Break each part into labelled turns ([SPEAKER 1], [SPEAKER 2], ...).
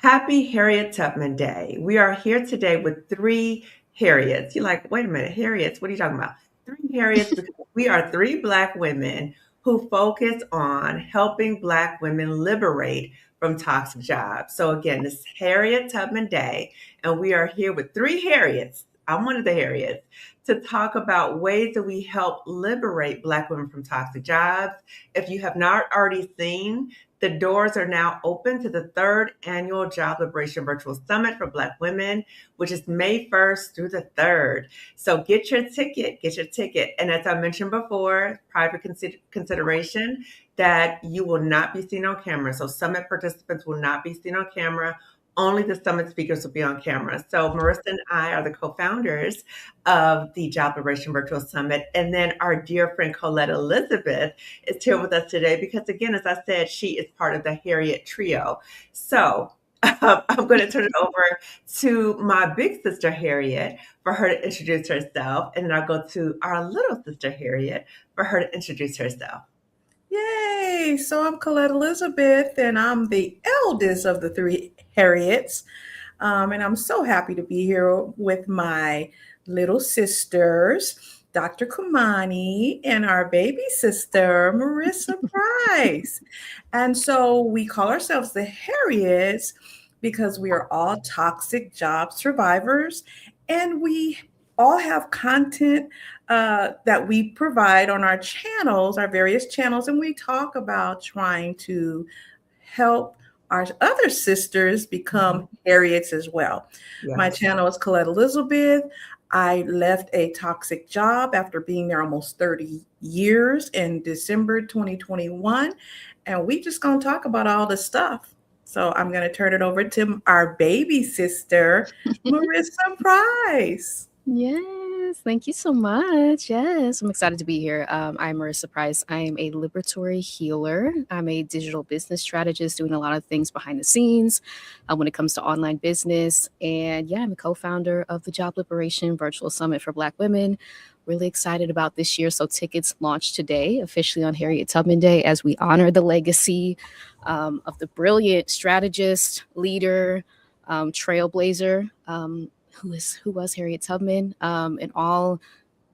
[SPEAKER 1] Happy Harriet Tubman Day. We are here today with three Harriets. You're like, wait a minute, Harriets, what are you talking about? Three Harriets because we are three Black women who focus on helping Black women liberate from toxic jobs. So, again, this is Harriet Tubman Day, and we are here with three Harriets. I'm one of the Harriets to talk about ways that we help liberate Black women from toxic jobs. If you have not already seen, the doors are now open to the third annual Job Liberation Virtual Summit for Black women, which is May 1st through the 3rd. So get your ticket. And as I mentioned before, private consideration that you will not be seen on camera. So summit participants will not be seen on camera. Only the summit speakers will be on camera. So Marissa and I are the co-founders of the Job Liberation Virtual Summit. And then our dear friend Colette Elizabeth is here with us today because, again, as I said, she is part of the Harriet trio. So I'm going to turn it over to my big sister, Harriet, for her to introduce herself. And then I'll go to our little sister, Harriet, for her to introduce herself.
[SPEAKER 2] Yay! So I'm Colette Elizabeth, and I'm the eldest of the three Harriets. And I'm so happy to be here with my little sisters, Dr. Kumani, and our baby sister, Marissa Price. And so we call ourselves the Harriets because we are all toxic job survivors, and we all have content that we provide on our channels, our various channels, and we talk about trying to help our other sisters become Harriets as well.
[SPEAKER 1] Yes.
[SPEAKER 2] My channel is Colette Elizabeth. I left a toxic job after being there almost 30 years in December 2021, and we just gonna talk about all the stuff. So I'm gonna turn it over to our baby sister, Marissa Price.
[SPEAKER 3] Yes, thank you so much. Yes, I'm excited to be here. I'm Marissa Price. I am a liberatory healer. I'm a digital business strategist doing a lot of things behind the scenes when it comes to online business. And yeah, I'm a co-founder of the Job Liberation Virtual Summit for Black Women. Really excited about this year. So tickets launch today, officially on Harriet Tubman Day, as we honor the legacy of the brilliant strategist, leader, trailblazer, who was Harriet Tubman, and all,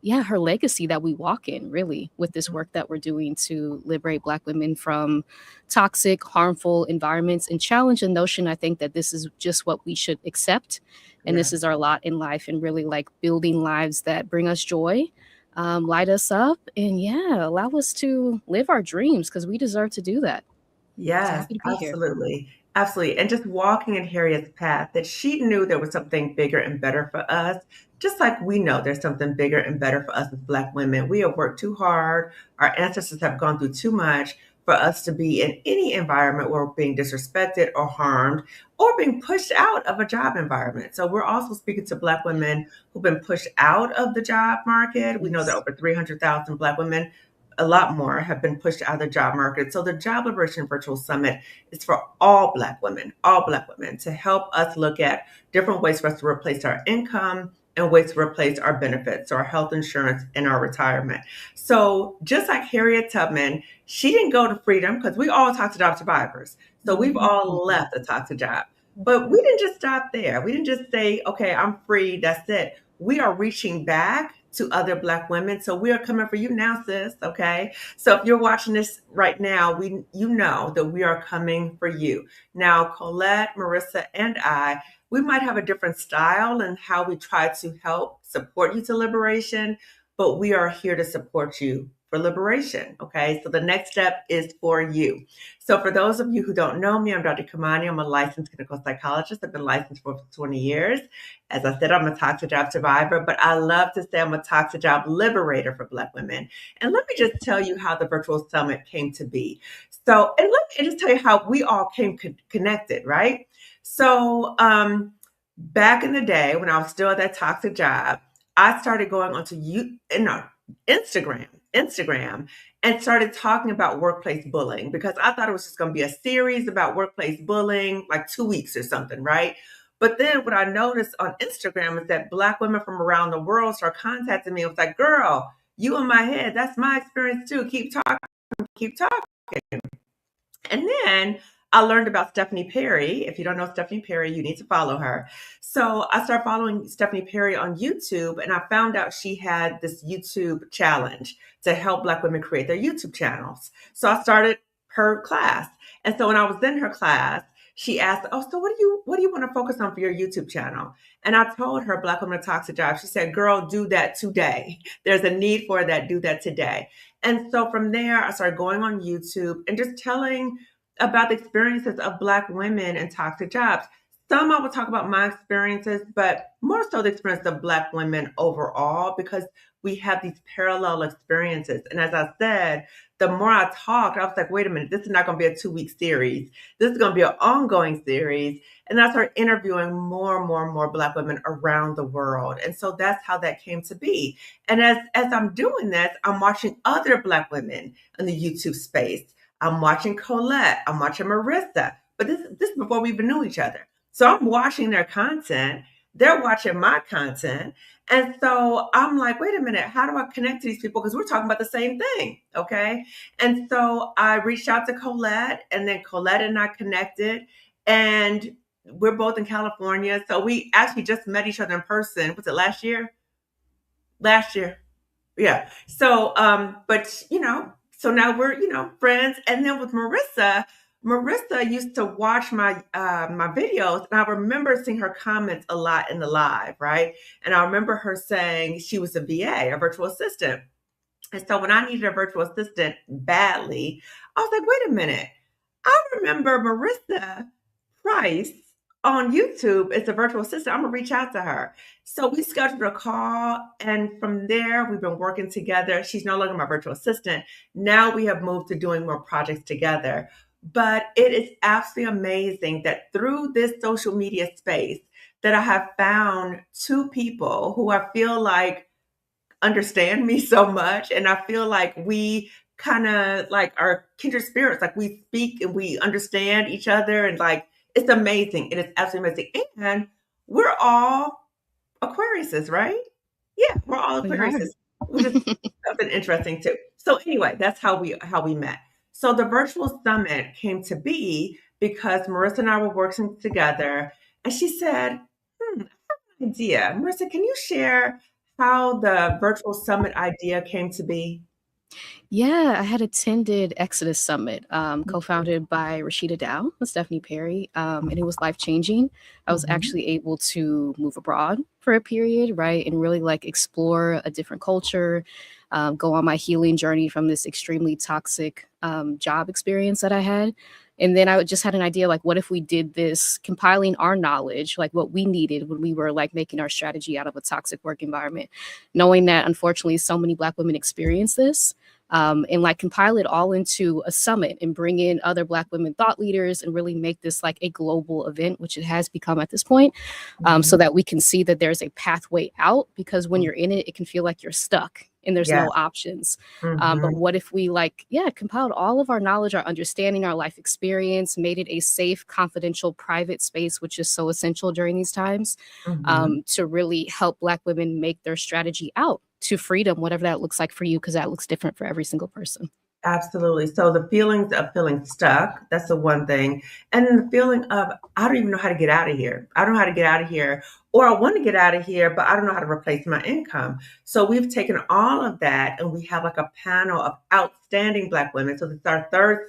[SPEAKER 3] her legacy that we walk in, really, with this work that we're doing to liberate Black women from toxic, harmful environments and challenge the notion, I think, that this is just what we should accept. And this is our lot in life, and really like building lives that bring us joy, light us up, and allow us to live our dreams, because we deserve to do that.
[SPEAKER 1] Yes, absolutely. Absolutely. And just walking in Harriet's path, that she knew there was something bigger and better for us, just like we know there's something bigger and better for us as Black women. We have worked too hard. Our ancestors have gone through too much for us to be in any environment where we're being disrespected or harmed or being pushed out of a job environment. So we're also speaking to Black women who've been pushed out of the job market. We know that over 300,000 Black women, a lot more, have been pushed out of the job market. So the Job Liberation Virtual Summit is for all Black women, to help us look at different ways for us to replace our income and ways to replace our benefits, so our health insurance and our retirement. So just like Harriet Tubman, she didn't go to freedom, because we all toxic job survivors. So we've all left a toxic job. But we didn't just stop there. We didn't just say, okay, I'm free, that's it. We are reaching back to other Black women. So we are coming for you now, sis. Okay. So if you're watching this right now, you know that we are coming for you. Now, Colette, Marissa, and we might have a different style in how we try to help support you to liberation, but we are here to support you for liberation. Okay. So the next step is for you. So for those of you who don't know me, I'm Dr. Kamani. I'm a licensed clinical psychologist. I've been licensed for 20 years. As I said, I'm a toxic job survivor, but I love to say I'm a toxic job liberator for Black women. And let me just tell you how the virtual summit came to be. So, and let me just tell you how we all came connected, right? So back in the day when I was still at that toxic job, I started going onto Instagram and started talking about workplace bullying, because I thought it was just going to be a series about workplace bullying, like 2 weeks or something, right? But then what I noticed on Instagram is that Black women from around the world started contacting me. It was like, girl, you in my head. That's my experience too. Keep talking. And then I learned about Stephanie Perry. If you don't know Stephanie Perry, you need to follow her. So I started following Stephanie Perry on YouTube, and I found out she had this YouTube challenge to help Black women create their YouTube channels. So I started her class. And so when I was in her class, she asked, "Oh, so what do you want to focus on for your YouTube channel?" And I told her Black Women in Toxic Jobs. She said, "Girl, do that today. There's a need for that. Do that today." And so from there, I started going on YouTube and just telling about the experiences of Black women in toxic jobs. Some I will talk about my experiences, but more so the experience of Black women overall, because we have these parallel experiences. And as I said, the more I talked, I was like, wait a minute, this is not going to be a 2-week series. This is going to be an ongoing series. And I started interviewing more and more and more Black women around the world. And so that's how that came to be. And as I'm doing this, I'm watching other Black women in the YouTube space. I'm watching Colette. I'm watching Marissa. But this is before we even knew each other. So I'm watching their content. They're watching my content. And so I'm like, wait a minute, how do I connect to these people? Because we're talking about the same thing. Okay. And so I reached out to Colette, and then Colette and I connected. And we're both in California. So we actually just met each other in person. Was it last year? Last year. Yeah. So, but so now we're, friends. And then with Marissa used to watch my videos, and I remember seeing her comments a lot in the live, right? And I remember her saying she was a VA, a virtual assistant. And so when I needed a virtual assistant badly, I was like, wait a minute. I remember Marissa Price on YouTube as a virtual assistant. I'm gonna reach out to her. So we scheduled a call, and from there we've been working together. She's no longer my virtual assistant. Now we have moved to doing more projects together. But it is absolutely amazing that through this social media space that I have found two people who I feel like understand me so much, and I feel like we kind of like are kindred spirits. Like we speak and we understand each other, and like it's amazing. It is absolutely amazing. And we're all Aquariuses, right? Yeah, we're all
[SPEAKER 3] We are.
[SPEAKER 1] Aquariuses, which is something interesting too. So anyway, that's how we met. So the virtual summit came to be because Marissa and I were working together, and she said, "Hmm, idea. Marissa, can you share how the virtual summit idea came to be?"
[SPEAKER 3] Yeah, I had attended Exodus Summit, co-founded by Rashida Dow and Stephanie Perry, and it was life-changing. I was
[SPEAKER 1] Mhm,
[SPEAKER 3] actually able to move abroad for a period, right, and really like explore a different culture, go on my healing journey from this extremely toxic job experience that I had. And then just had an idea like, what if we did this, compiling our knowledge, like what we needed when we were like making our strategy out of a toxic work environment, knowing that unfortunately so many Black women experience this, and like compile it all into a summit and bring in other Black women thought leaders and really make this like a global event, which it has become at this point, so
[SPEAKER 1] mhm,
[SPEAKER 3] that we can see that there's a pathway out. Because when
[SPEAKER 1] mm.
[SPEAKER 3] you're in it, it can feel like you're stuck and there's
[SPEAKER 1] Yeah.
[SPEAKER 3] no options. But
[SPEAKER 1] Mhm,
[SPEAKER 3] what if we like, yeah, compiled all of our knowledge, our understanding, our life experience, made it a safe, confidential, private space, which is so essential during these times,
[SPEAKER 1] mhm.
[SPEAKER 3] to really help Black women make their strategy out to freedom, whatever that looks like for you, because that looks different for every single person.
[SPEAKER 1] Absolutely. So the feelings of feeling stuck, that's the one thing. And then the feeling of, I don't even know how to get out of here. I don't know how to get out of here. Or I want to get out of here, but I don't know how to replace my income. So we've taken all of that, and we have like a panel of outstanding Black women. So this is our third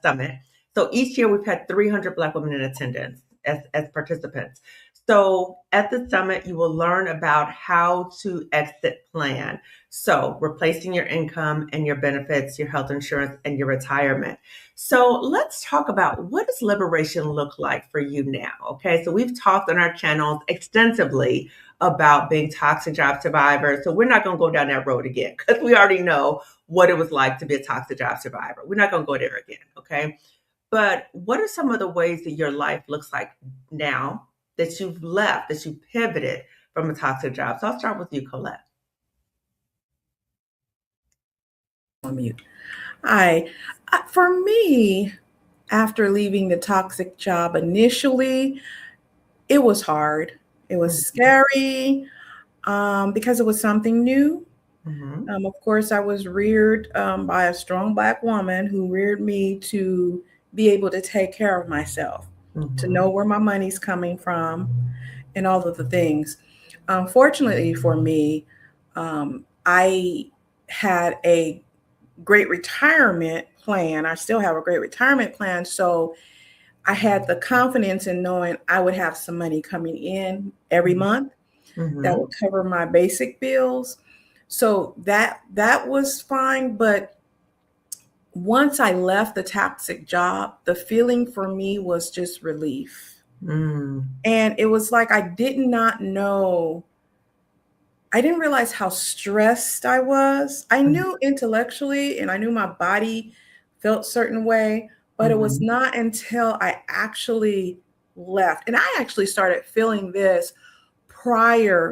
[SPEAKER 1] summit. So each year we've had 300 Black women in attendance as participants. So at the summit, you will learn about how to exit plan. So, replacing your income and your benefits, your health insurance, and your retirement. So, let's talk about what does liberation look like for you now? Okay, so we've talked on our channels extensively about being toxic job survivors. So, we're not going to go down that road again because we already know what it was like to be a toxic job survivor. We're not going to go there again. Okay, but what are some of the ways that your life looks like now that you've left, that you pivoted from a toxic job? So, I'll start with you, Colette.
[SPEAKER 2] On mute. For me, after leaving the toxic job initially, it was hard. It was scary because it was something new.
[SPEAKER 1] Mm-hmm.
[SPEAKER 2] Of course, I was reared by a strong Black woman who reared me to be able to take care of myself, to
[SPEAKER 1] Mm-hmm.
[SPEAKER 2] know where my money's coming from, and all of the things. Fortunately for me, I had a great retirement plan. I still have a great retirement plan. So I had the confidence in knowing I would have some money coming in every month that
[SPEAKER 1] Mm-hmm.
[SPEAKER 2] would cover my basic bills. So that was fine. But once I left the toxic job, the feeling for me was just relief.
[SPEAKER 1] Mm-hmm.
[SPEAKER 2] And it was like I did not know, I didn't realize how stressed I was. I knew intellectually and I knew my body felt certain way, but it was
[SPEAKER 1] Mm-hmm.
[SPEAKER 2] not until I actually left. And I actually started feeling this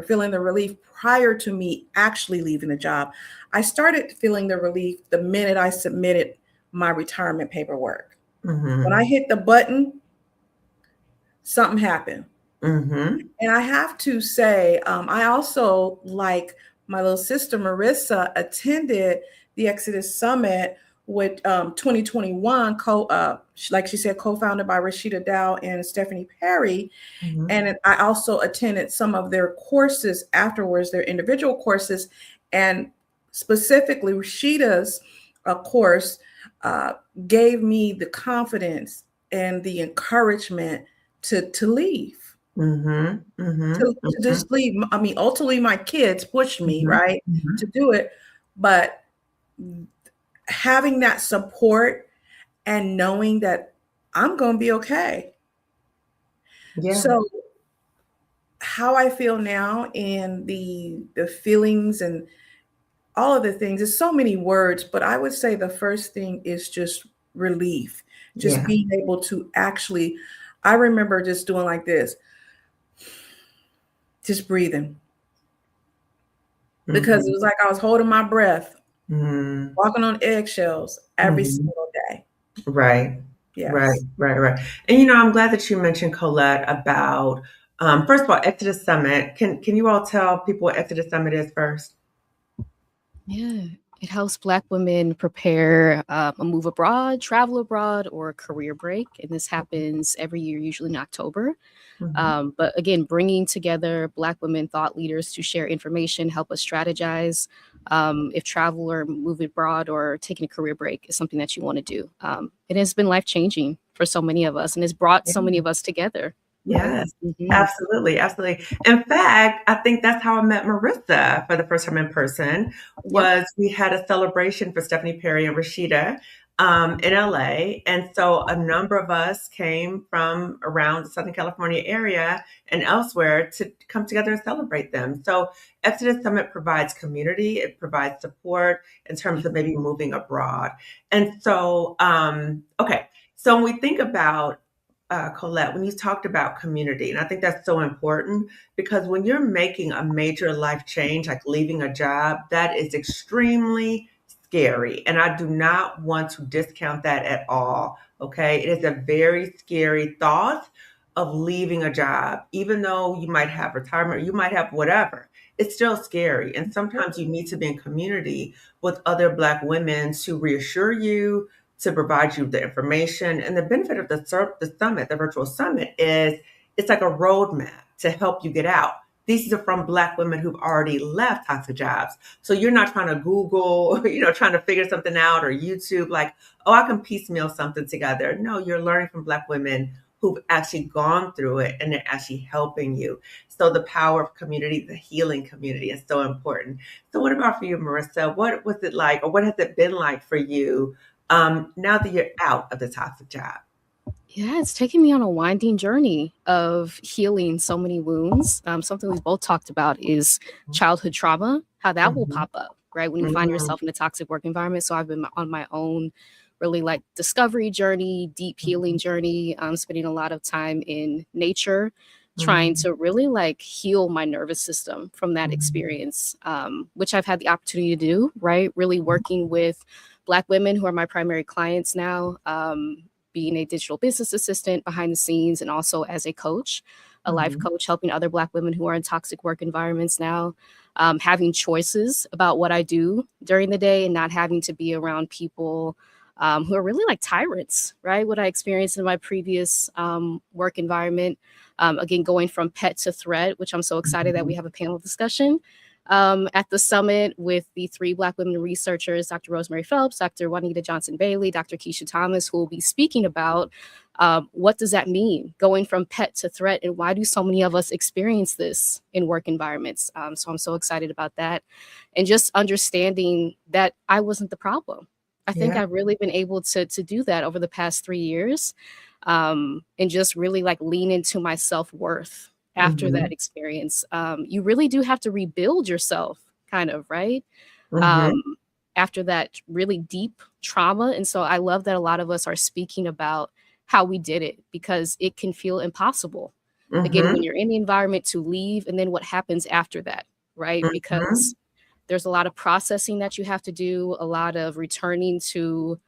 [SPEAKER 2] feeling the relief prior to me actually leaving the job. I started feeling the relief the minute I submitted my retirement paperwork. When
[SPEAKER 1] Mm-hmm.
[SPEAKER 2] I hit the button, something happened.
[SPEAKER 1] Mm-hmm.
[SPEAKER 2] And I have to say, I also, like my little sister Marissa, attended the Exodus Summit with 2021, like she said, co-founded by Rashida Dow and Stephanie Perry.
[SPEAKER 1] Mm-hmm.
[SPEAKER 2] And I also attended some of their courses afterwards, their individual courses, and specifically Rashida's course uh, gave me the confidence and the encouragement to leave,
[SPEAKER 1] Mm-hmm. Mm-hmm.
[SPEAKER 2] to just leave. I mean, ultimately, my kids pushed me,
[SPEAKER 1] Mm-hmm.
[SPEAKER 2] right, to do it, but having that support and knowing that I'm going to be okay.
[SPEAKER 1] Yeah.
[SPEAKER 2] So how I feel now and the feelings and all of the things, there's so many words, but I would say the first thing is just relief, just
[SPEAKER 1] Yeah.
[SPEAKER 2] being able to actually, I remember just doing like this, just breathing, because it
[SPEAKER 1] Mm-hmm.
[SPEAKER 2] was like I was holding my breath,
[SPEAKER 1] Mm-hmm.
[SPEAKER 2] walking on eggshells every
[SPEAKER 1] Mm-hmm.
[SPEAKER 2] single day.
[SPEAKER 1] Right. Right.
[SPEAKER 2] Yes.
[SPEAKER 1] Right. Right. And I'm glad that you mentioned Colette about first of all, Exodus Summit. Can you all tell people what Exodus Summit is first?
[SPEAKER 3] Yeah, it helps Black women prepare a move abroad, travel abroad, or a career break. And this happens every year, usually in October.
[SPEAKER 1] Mm-hmm.
[SPEAKER 3] But again, bringing together Black women thought leaders to share information, help us strategize. If travel or move abroad or taking a career break is something that you want to do, it has been life changing for so many of us and has brought so many of us together.
[SPEAKER 1] Yes,
[SPEAKER 3] Mhm.
[SPEAKER 1] absolutely, absolutely. In fact, I think that's how I met Marissa for the first time in person.
[SPEAKER 3] Yep.
[SPEAKER 1] Was we had a celebration for Stephanie Perry and Rashida in LA, and so a number of us came from around the Southern California area and elsewhere to come together and celebrate them. So Exodus Summit provides community, it provides support in terms of maybe moving abroad, and so okay. So when we think about Colette, when you talked about community, and I think that's so important because when you're making a major life change, like leaving a job, that is extremely scary. And I do not want to discount that at all. Okay. It is a very scary thought of leaving a job, even though you might have retirement, you might have whatever. It's still scary. And sometimes you need to be in community with other Black women to reassure you, to provide you the information. And the benefit of the summit, the virtual summit, is it's like a roadmap to help you get out. These are from Black women who've already left toxic jobs. So you're not trying to Google, trying to figure something out or YouTube, like, oh, I can piecemeal something together. No, you're learning from Black women who've actually gone through it and they're actually helping you. So the power of community, the healing community is so important. So what about for you, Marissa? What was it like, or what has it been like for you now that you're out of the toxic job?
[SPEAKER 3] Yeah, it's taken me on a winding journey of healing so many wounds. Something we've both talked about is childhood trauma, how that will
[SPEAKER 1] Mhm,
[SPEAKER 3] pop up, right? When you find
[SPEAKER 1] mhm,
[SPEAKER 3] yourself in a toxic work environment. So I've been on my own, really like discovery journey, deep healing journey, spending a lot of time in nature, trying
[SPEAKER 1] mhm,
[SPEAKER 3] to really like heal my nervous system from that
[SPEAKER 1] mhm,
[SPEAKER 3] experience, which I've had the opportunity to do, right? Really working with Black women who are my primary clients now. Being a digital business assistant behind the scenes and also as a coach, a life
[SPEAKER 1] mhm,
[SPEAKER 3] coach, helping other Black women who are in toxic work environments now, having choices about what I do during the day and not having to be around people who are really like tyrants, right? What I experienced in my previous work environment. Again, going from pet to threat, which I'm so excited that we
[SPEAKER 1] Mhm.
[SPEAKER 3] have a panel discussion at the summit with the 3 Black women researchers, Dr. Rosemary Phelps, Dr. Juanita Johnson-Bailey, Dr. Keisha Thomas, who will be speaking about what does that mean, going from pet to threat, and why do so many of us experience this in work environments? So I'm so excited about that. And just understanding that I wasn't the problem. I think
[SPEAKER 1] Yeah.
[SPEAKER 3] I've really been able to do that over the past 3 years, and just really like lean into my self-worth after that
[SPEAKER 1] Mhm.
[SPEAKER 3] experience. You really do have to rebuild yourself, kind of, right?
[SPEAKER 1] Mhm.
[SPEAKER 3] Um, After that really deep trauma. And so I love that a lot of us are speaking about how we did it, because it can feel impossible. Again, when
[SPEAKER 1] Mhm.
[SPEAKER 3] you're in the environment, to leave, and then what happens after that, right?
[SPEAKER 1] Mhm.
[SPEAKER 3] Because there's a lot of processing that you have to do, a lot of returning to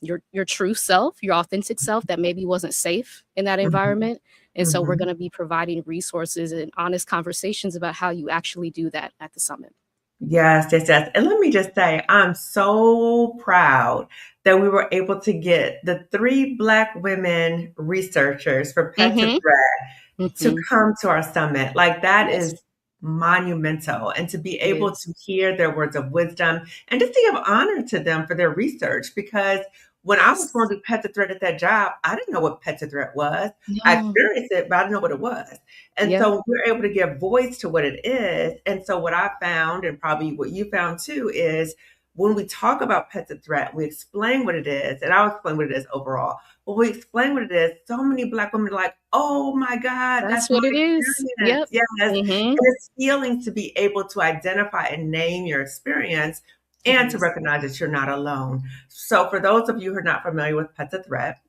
[SPEAKER 3] your true self, your authentic self that maybe wasn't safe in that
[SPEAKER 1] Mhm.
[SPEAKER 3] environment. And so we're
[SPEAKER 1] Mhm.
[SPEAKER 3] going to be providing resources and honest conversations about how you actually do that at the summit.
[SPEAKER 1] Yes, yes, yes. And let me just say, I'm so proud that we were able to get the 3 Black women researchers for Pet to
[SPEAKER 3] Mm-hmm.
[SPEAKER 1] Threat to
[SPEAKER 3] Mm-hmm.
[SPEAKER 1] come to our summit. Like, that
[SPEAKER 3] Yes,
[SPEAKER 1] is monumental. And to be
[SPEAKER 3] it
[SPEAKER 1] able
[SPEAKER 3] is.
[SPEAKER 1] to hear their words of wisdom and just to give honor to them for their research. Because when I was
[SPEAKER 3] Yes.
[SPEAKER 1] going to Pet to Threat at that job, I didn't know what Pet to Threat was. I
[SPEAKER 3] No.
[SPEAKER 1] experienced it, but I didn't know what it was. And
[SPEAKER 3] Yeah.
[SPEAKER 1] so we're able to give voice to what it is. And so what I found, and probably what you found too, is when we talk about Pet to Threat, we explain what it is, and I'll explain what it is overall. When we explain what it is, so many Black women are like, oh my God,
[SPEAKER 3] That's
[SPEAKER 1] that's my
[SPEAKER 3] what it is.
[SPEAKER 1] experience.
[SPEAKER 3] Yep.
[SPEAKER 1] Yes. And
[SPEAKER 3] Mm-hmm.
[SPEAKER 1] it's healing to be able to identify and name your experience
[SPEAKER 3] It
[SPEAKER 1] and to
[SPEAKER 3] is.
[SPEAKER 1] recognize that you're not alone. So for those of you who are not familiar with Pet to Threat,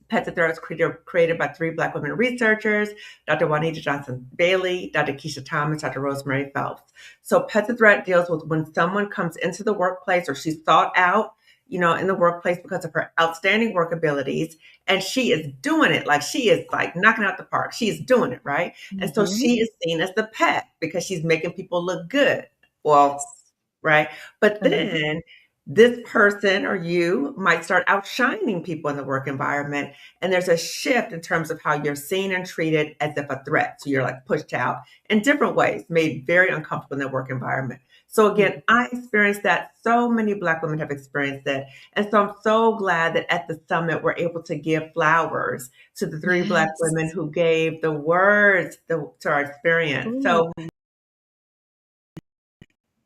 [SPEAKER 1] Pet Threat was created by 3 Black women researchers, Dr. Juanita Johnson Bailey, Dr. Keisha Thomas, Dr. Rosemary Phelps. So Pet Threat deals with when someone comes into the workplace or she's sought out, in the workplace because of her outstanding work abilities, and she is doing it. Like, she is like knocking out the park. She is doing it, right? And so
[SPEAKER 3] Mm-hmm.
[SPEAKER 1] she is seen as the pet because she's making people look good. Well,
[SPEAKER 3] Yes.
[SPEAKER 1] right? But
[SPEAKER 3] Uh-huh.
[SPEAKER 1] then this person or you might start outshining people in the work environment. And there's a shift in terms of how you're seen and treated as if a threat. So you're like pushed out in different ways, made very uncomfortable in the work environment. So again,
[SPEAKER 3] Mm-hmm.
[SPEAKER 1] I experienced that. So many Black women have experienced that. And so I'm so glad that at the summit, we're able to give flowers to the 3 Black women
[SPEAKER 3] Yes.
[SPEAKER 1] who gave the words to our experience.
[SPEAKER 3] Ooh.
[SPEAKER 1] So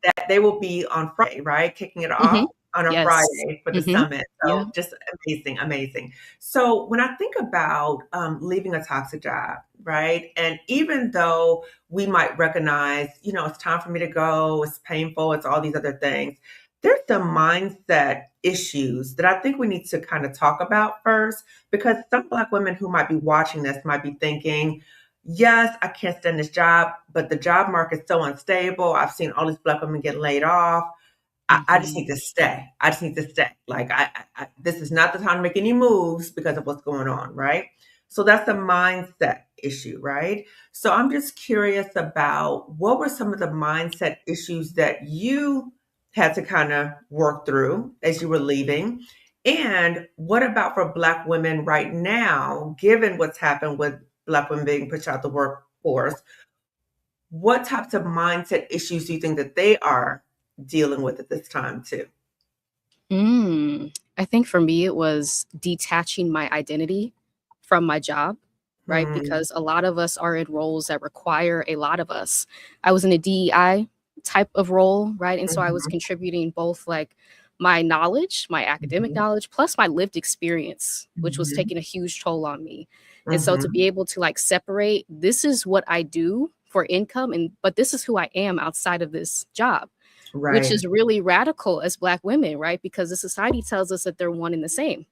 [SPEAKER 1] that they will be on Friday, right? Kicking it
[SPEAKER 3] Mm-hmm.
[SPEAKER 1] off on a
[SPEAKER 3] Yes.
[SPEAKER 1] Friday for the
[SPEAKER 3] Mm-hmm.
[SPEAKER 1] summit.
[SPEAKER 3] Yeah.
[SPEAKER 1] So just amazing, amazing. So when I think about leaving a toxic job, right? And even though we might recognize, it's time for me to go, it's painful, it's all these other things, there's some mindset issues that I think we need to kind of talk about first, because some Black women who might be watching this might be thinking, yes, I can't stand this job, but the job market's so unstable. I've seen all these Black women get laid off. I just
[SPEAKER 3] Mm-hmm.
[SPEAKER 1] need to stay. I just need to stay. Like, this is not the time to make any moves because of what's going on, right? So that's a mindset issue, right? So I'm just curious about what were some of the mindset issues that you had to kind of work through as you were leaving? And what about for Black women right now, given what's happened with Black women being pushed out the workforce? What types of mindset issues do you think that they are dealing with at this time too?
[SPEAKER 3] I think for me, it was detaching my identity from my job, right?
[SPEAKER 1] Hmm.
[SPEAKER 3] Because a lot of us are in roles that require a lot of us. I was in a DEI type of role, right? And so I was
[SPEAKER 1] Mhm,
[SPEAKER 3] contributing both like my knowledge, my academic
[SPEAKER 1] mhm,
[SPEAKER 3] knowledge, plus my lived experience, which was
[SPEAKER 1] mhm,
[SPEAKER 3] taking a huge toll on me. And so to
[SPEAKER 1] mhm.
[SPEAKER 3] be able to like separate, this is what I do for income, and but this is who I am outside of this job, which
[SPEAKER 1] Right.
[SPEAKER 3] is really radical as Black women, right? Because the society tells us that they're one and the same.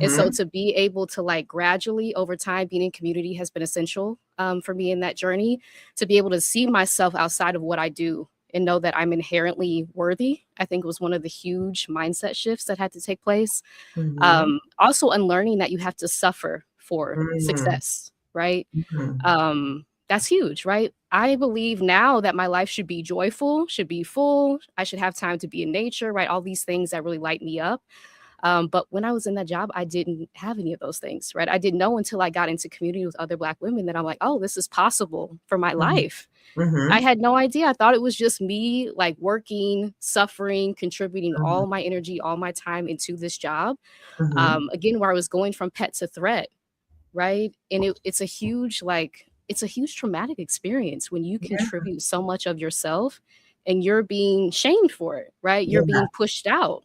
[SPEAKER 3] And so
[SPEAKER 1] Mhm,
[SPEAKER 3] to be able to like gradually over time being in community has been essential for me in that journey, to be able to see myself outside of what I do and know that I'm inherently worthy, I think was one of the huge mindset shifts that had to take place.
[SPEAKER 1] mhm,
[SPEAKER 3] Also unlearning that you have to suffer for
[SPEAKER 1] mhm,
[SPEAKER 3] success, right?
[SPEAKER 1] mhm,
[SPEAKER 3] That's huge, right? I believe now that my life should be joyful, should be full. I should have time to be in nature, right? All these things that really light me up. But when I was in that job, I didn't have any of those things, right? I didn't know until I got into community with other Black women that I'm like, oh, this is possible for my
[SPEAKER 1] Mhm.
[SPEAKER 3] life. I
[SPEAKER 1] Mhm.
[SPEAKER 3] had no idea. I thought it was just me like working, suffering, contributing
[SPEAKER 1] Mhm.
[SPEAKER 3] all my energy, all my time into this job.
[SPEAKER 1] Mhm.
[SPEAKER 3] Again, where I was going from pet to threat, right? And it's a huge, like, it's a huge traumatic experience when you
[SPEAKER 1] Yeah.
[SPEAKER 3] contribute so much of yourself and you're being shamed for it, right? You're
[SPEAKER 1] Yeah.
[SPEAKER 3] being pushed out,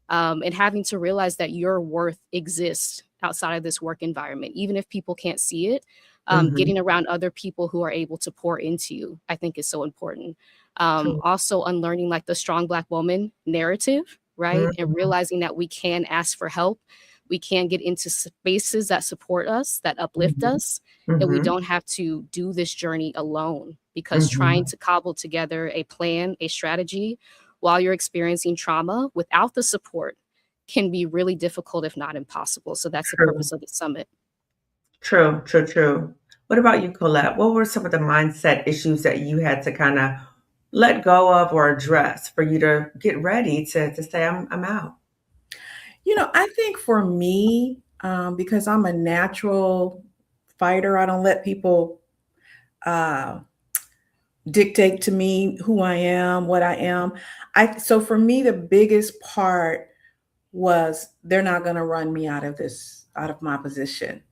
[SPEAKER 3] and having to realize that your worth exists outside of this work environment, even if people can't see it.
[SPEAKER 1] Mhm.
[SPEAKER 3] Getting around other people who are able to pour into you, I think, is so important.
[SPEAKER 1] True.
[SPEAKER 3] Also, unlearning like the strong Black woman narrative, right? And
[SPEAKER 1] Mhm.
[SPEAKER 3] realizing that we can ask for help. We can get into spaces that support us, that uplift
[SPEAKER 1] Mhm.
[SPEAKER 3] us, and we
[SPEAKER 1] Mhm.
[SPEAKER 3] don't have to do this journey alone, because trying
[SPEAKER 1] Mhm.
[SPEAKER 3] to cobble together a plan, a strategy, while you're experiencing trauma without the support can be really difficult, if not impossible. So that's the
[SPEAKER 1] True.
[SPEAKER 3] purpose of the summit.
[SPEAKER 1] True. True. True. What about you, Colette? What were some of the mindset issues that you had to kind of let go of or address for you to get ready to say, I'm out?
[SPEAKER 2] I think for me, because I'm a natural fighter, I don't let people uh, dictate to me who I am, what I am. So for me, the biggest part was they're not going to run me out of my position.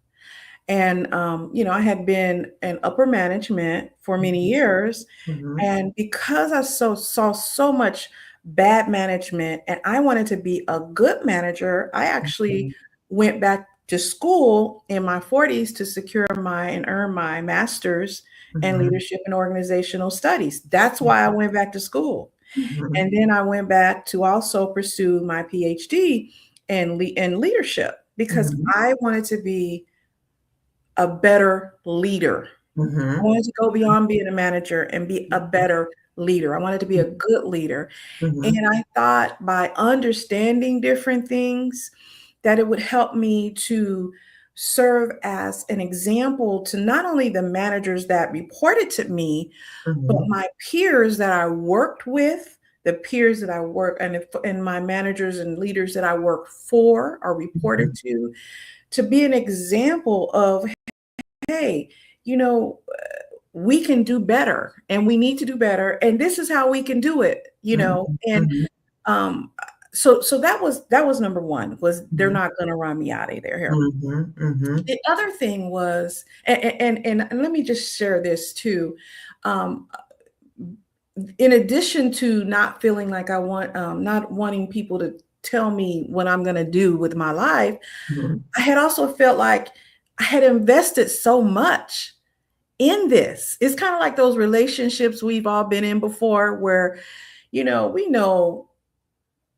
[SPEAKER 2] And I had been in upper management for many
[SPEAKER 1] Mhm.
[SPEAKER 2] years,
[SPEAKER 1] Mhm.
[SPEAKER 2] and because I saw so much bad management and I wanted to be a good manager, I actually
[SPEAKER 1] Mhm.
[SPEAKER 2] went back to school in my 40s to secure my and earn my master's in
[SPEAKER 1] Mhm.
[SPEAKER 2] leadership and organizational studies. That's why I went back to school.
[SPEAKER 1] Mhm.
[SPEAKER 2] And then I went back to also pursue my PhD in leadership because
[SPEAKER 1] Mhm.
[SPEAKER 2] I wanted to be a better leader. I
[SPEAKER 1] Mhm.
[SPEAKER 2] wanted to go beyond being a manager and be a better leader. I wanted to be a good leader.
[SPEAKER 1] Mhm.
[SPEAKER 2] And I thought by understanding different things that it would help me to serve as an example to not only the managers that reported to me, but
[SPEAKER 1] Mhm.
[SPEAKER 2] my peers that I worked with, the peers that I work and my managers and leaders that I work for or reported
[SPEAKER 1] Mhm.
[SPEAKER 2] to be an example of, hey, you know, we can do better and we need to do better. And this is how we can do it,
[SPEAKER 1] Mhm.
[SPEAKER 2] and
[SPEAKER 1] Mhm.
[SPEAKER 2] um so that was number one, was they're
[SPEAKER 1] Mhm.
[SPEAKER 2] not going to run me out of there.
[SPEAKER 1] Mhm. Mhm.
[SPEAKER 2] The other thing was, and let me just share this too. Um, in addition to not feeling like not wanting people to tell me what I'm going to do with my life,
[SPEAKER 1] Mhm.
[SPEAKER 2] I had also felt like I had invested so much in this. It's kind of like those relationships we've all been in before where, we know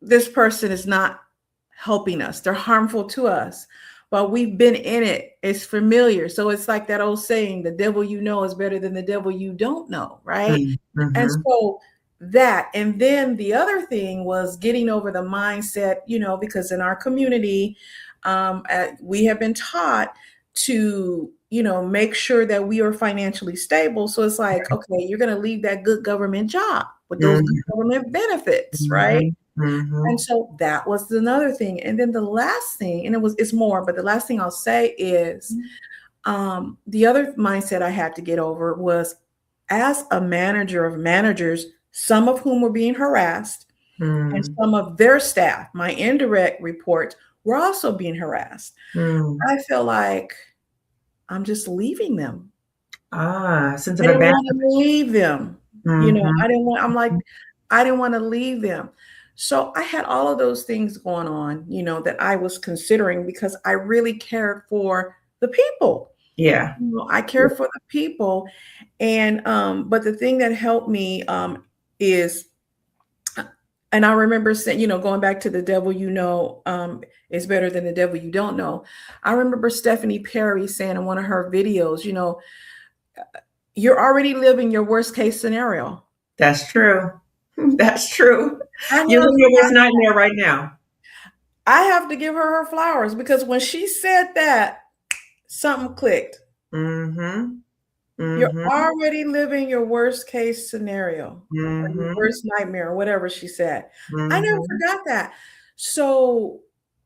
[SPEAKER 2] this person is not helping us. They're harmful to us. But we've been in it. It's familiar. So it's like that old saying, the devil you know is better than the devil you don't know, right?
[SPEAKER 1] Mhm.
[SPEAKER 2] And
[SPEAKER 1] Mhm.
[SPEAKER 2] so that, and then the other thing was getting over the mindset, because in our community, we have been taught to, make sure that we are financially stable. So it's like, okay, you're going to leave that good government job with those good
[SPEAKER 1] Mhm.
[SPEAKER 2] government benefits, right?
[SPEAKER 1] Mhm.
[SPEAKER 2] And
[SPEAKER 1] Mhm.
[SPEAKER 2] so that was another thing. And then the last thing, and it's more, but the last thing I'll say is the other mindset I had to get over was, as a manager of managers, some of whom were being harassed, and
[SPEAKER 1] Mhm.
[SPEAKER 2] some of their staff, my indirect reports, were also being harassed.
[SPEAKER 1] Mhm.
[SPEAKER 2] I feel like I'm just leaving them.
[SPEAKER 1] Sense
[SPEAKER 2] I
[SPEAKER 1] of
[SPEAKER 2] didn't want
[SPEAKER 1] abandonment.
[SPEAKER 2] to leave them.
[SPEAKER 1] Mhm.
[SPEAKER 2] I didn't want, I'm like, I didn't want to leave them. So I had all of those things going on, that I was considering because I really cared for the people.
[SPEAKER 1] Yeah.
[SPEAKER 2] I care for the people. And but the thing that helped me is, and I remember saying, going back to the devil is better than the devil you don't know. I remember Stephanie Perry saying in one of her videos, you're already living your worst case scenario.
[SPEAKER 1] That's true. That's true.
[SPEAKER 2] I
[SPEAKER 1] You're
[SPEAKER 2] never
[SPEAKER 1] living your worst
[SPEAKER 2] forgot.
[SPEAKER 1] nightmare right now.
[SPEAKER 2] I have to give her flowers because when she said that, something clicked.
[SPEAKER 1] Mhm.
[SPEAKER 2] You're
[SPEAKER 1] Mhm.
[SPEAKER 2] already living your worst case scenario or your
[SPEAKER 1] Mhm.
[SPEAKER 2] worst nightmare or whatever she said. I never
[SPEAKER 1] Mhm.
[SPEAKER 2] forgot that. So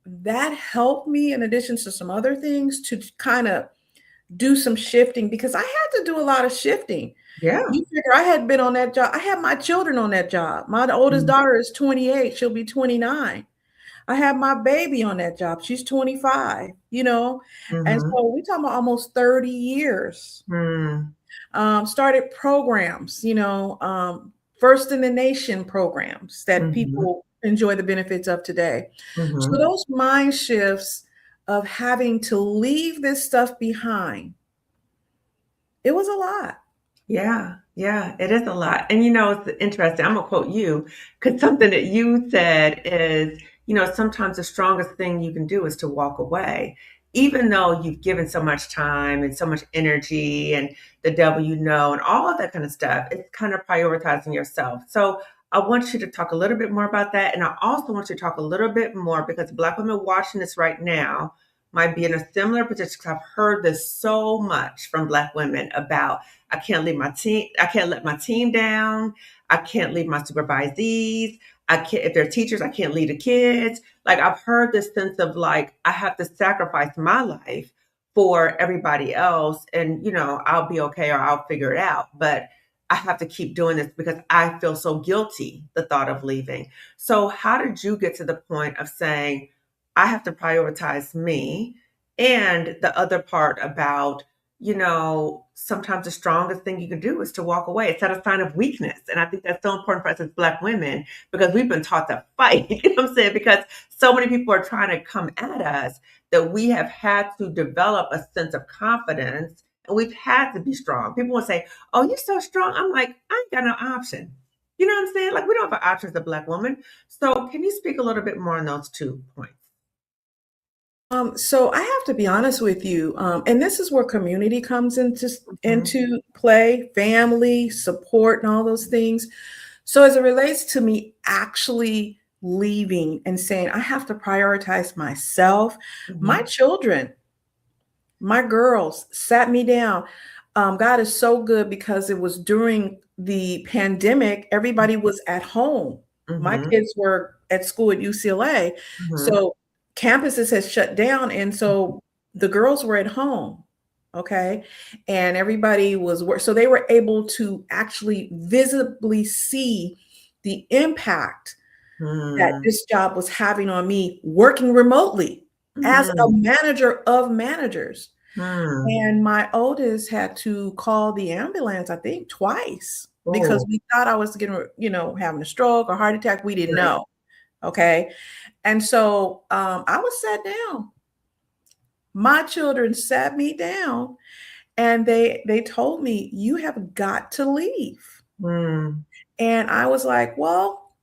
[SPEAKER 2] that helped me, in addition to some other things, to kind of do some shifting, because I had to do a lot of shifting.
[SPEAKER 1] Yeah.
[SPEAKER 2] You figure I had been on that job. I had my children on that job. My oldest
[SPEAKER 1] Mm,
[SPEAKER 2] daughter is 28. She'll be 29. I have my baby on that job. She's 25, you know? And
[SPEAKER 1] mhm,
[SPEAKER 2] so we talking about almost 30 years.
[SPEAKER 1] mm,
[SPEAKER 2] Started programs, first in the nation programs that
[SPEAKER 1] mhm,
[SPEAKER 2] people enjoy the benefits of today. So
[SPEAKER 1] mhm.
[SPEAKER 2] those mind shifts of having to leave this stuff behind, it was a lot.
[SPEAKER 1] Yeah, yeah, it is a lot. And it's interesting. I'm gonna quote you because something that you said is, sometimes the strongest thing you can do is to walk away, even though you've given so much time and so much energy and the devil and all of that kind of stuff. It's kind of prioritizing yourself. So I want you to talk a little bit more about that. And I also want you to talk a little bit more because Black women watching this right now might be in a similar position because I've heard this so much from Black women about I can't leave my team. I can't let my team down. I can't leave my supervisees. I can't, if they're teachers, I can't leave the kids. Like I've heard this sense of like, I have to sacrifice my life for everybody else. And, I'll be okay or I'll figure it out. But I have to keep doing this because I feel so guilty, the thought of leaving. So how did you get to the point of saying, I have to prioritize me? And the other part about sometimes the strongest thing you can do is to walk away. It's not a sign of weakness. And I think that's so important for us as Black women because we've been taught to fight. You know what I'm saying? Because so many people are trying to come at us that we have had to develop a sense of confidence and we've had to be strong. People will say, "Oh, you're so strong." I'm like, I ain't got no option. You know what I'm saying? Like, we don't have an option as a Black woman. So, can you speak a little bit more on those 2 points?
[SPEAKER 2] So I have to be honest with you, and this is where community comes into
[SPEAKER 1] Mhm,
[SPEAKER 2] play, family support, and all those things. So as it relates to me actually leaving and saying I have to prioritize myself, my
[SPEAKER 1] mhm,
[SPEAKER 2] children, my girls sat me down. God is so good because it was during the pandemic, everybody was at home. My
[SPEAKER 1] mhm,
[SPEAKER 2] kids were at school at UCLA.
[SPEAKER 1] mhm,
[SPEAKER 2] So campuses had shut down. And so the girls were at home. Okay. And everybody was so they were able to actually visibly see the impact that
[SPEAKER 1] mhm,
[SPEAKER 2] this job was having on me working remotely as a
[SPEAKER 1] mhm,
[SPEAKER 2] manager of managers.
[SPEAKER 1] mhm.
[SPEAKER 2] And my oldest had to call the ambulance, I think twice, because
[SPEAKER 1] Oh,
[SPEAKER 2] we thought I was getting, having a stroke or heart attack. We didn't
[SPEAKER 1] right.
[SPEAKER 2] know. Okay. And so I was sat down. My children sat me down and they told me, you have got to leave.
[SPEAKER 1] Mm,
[SPEAKER 2] And I was like, well,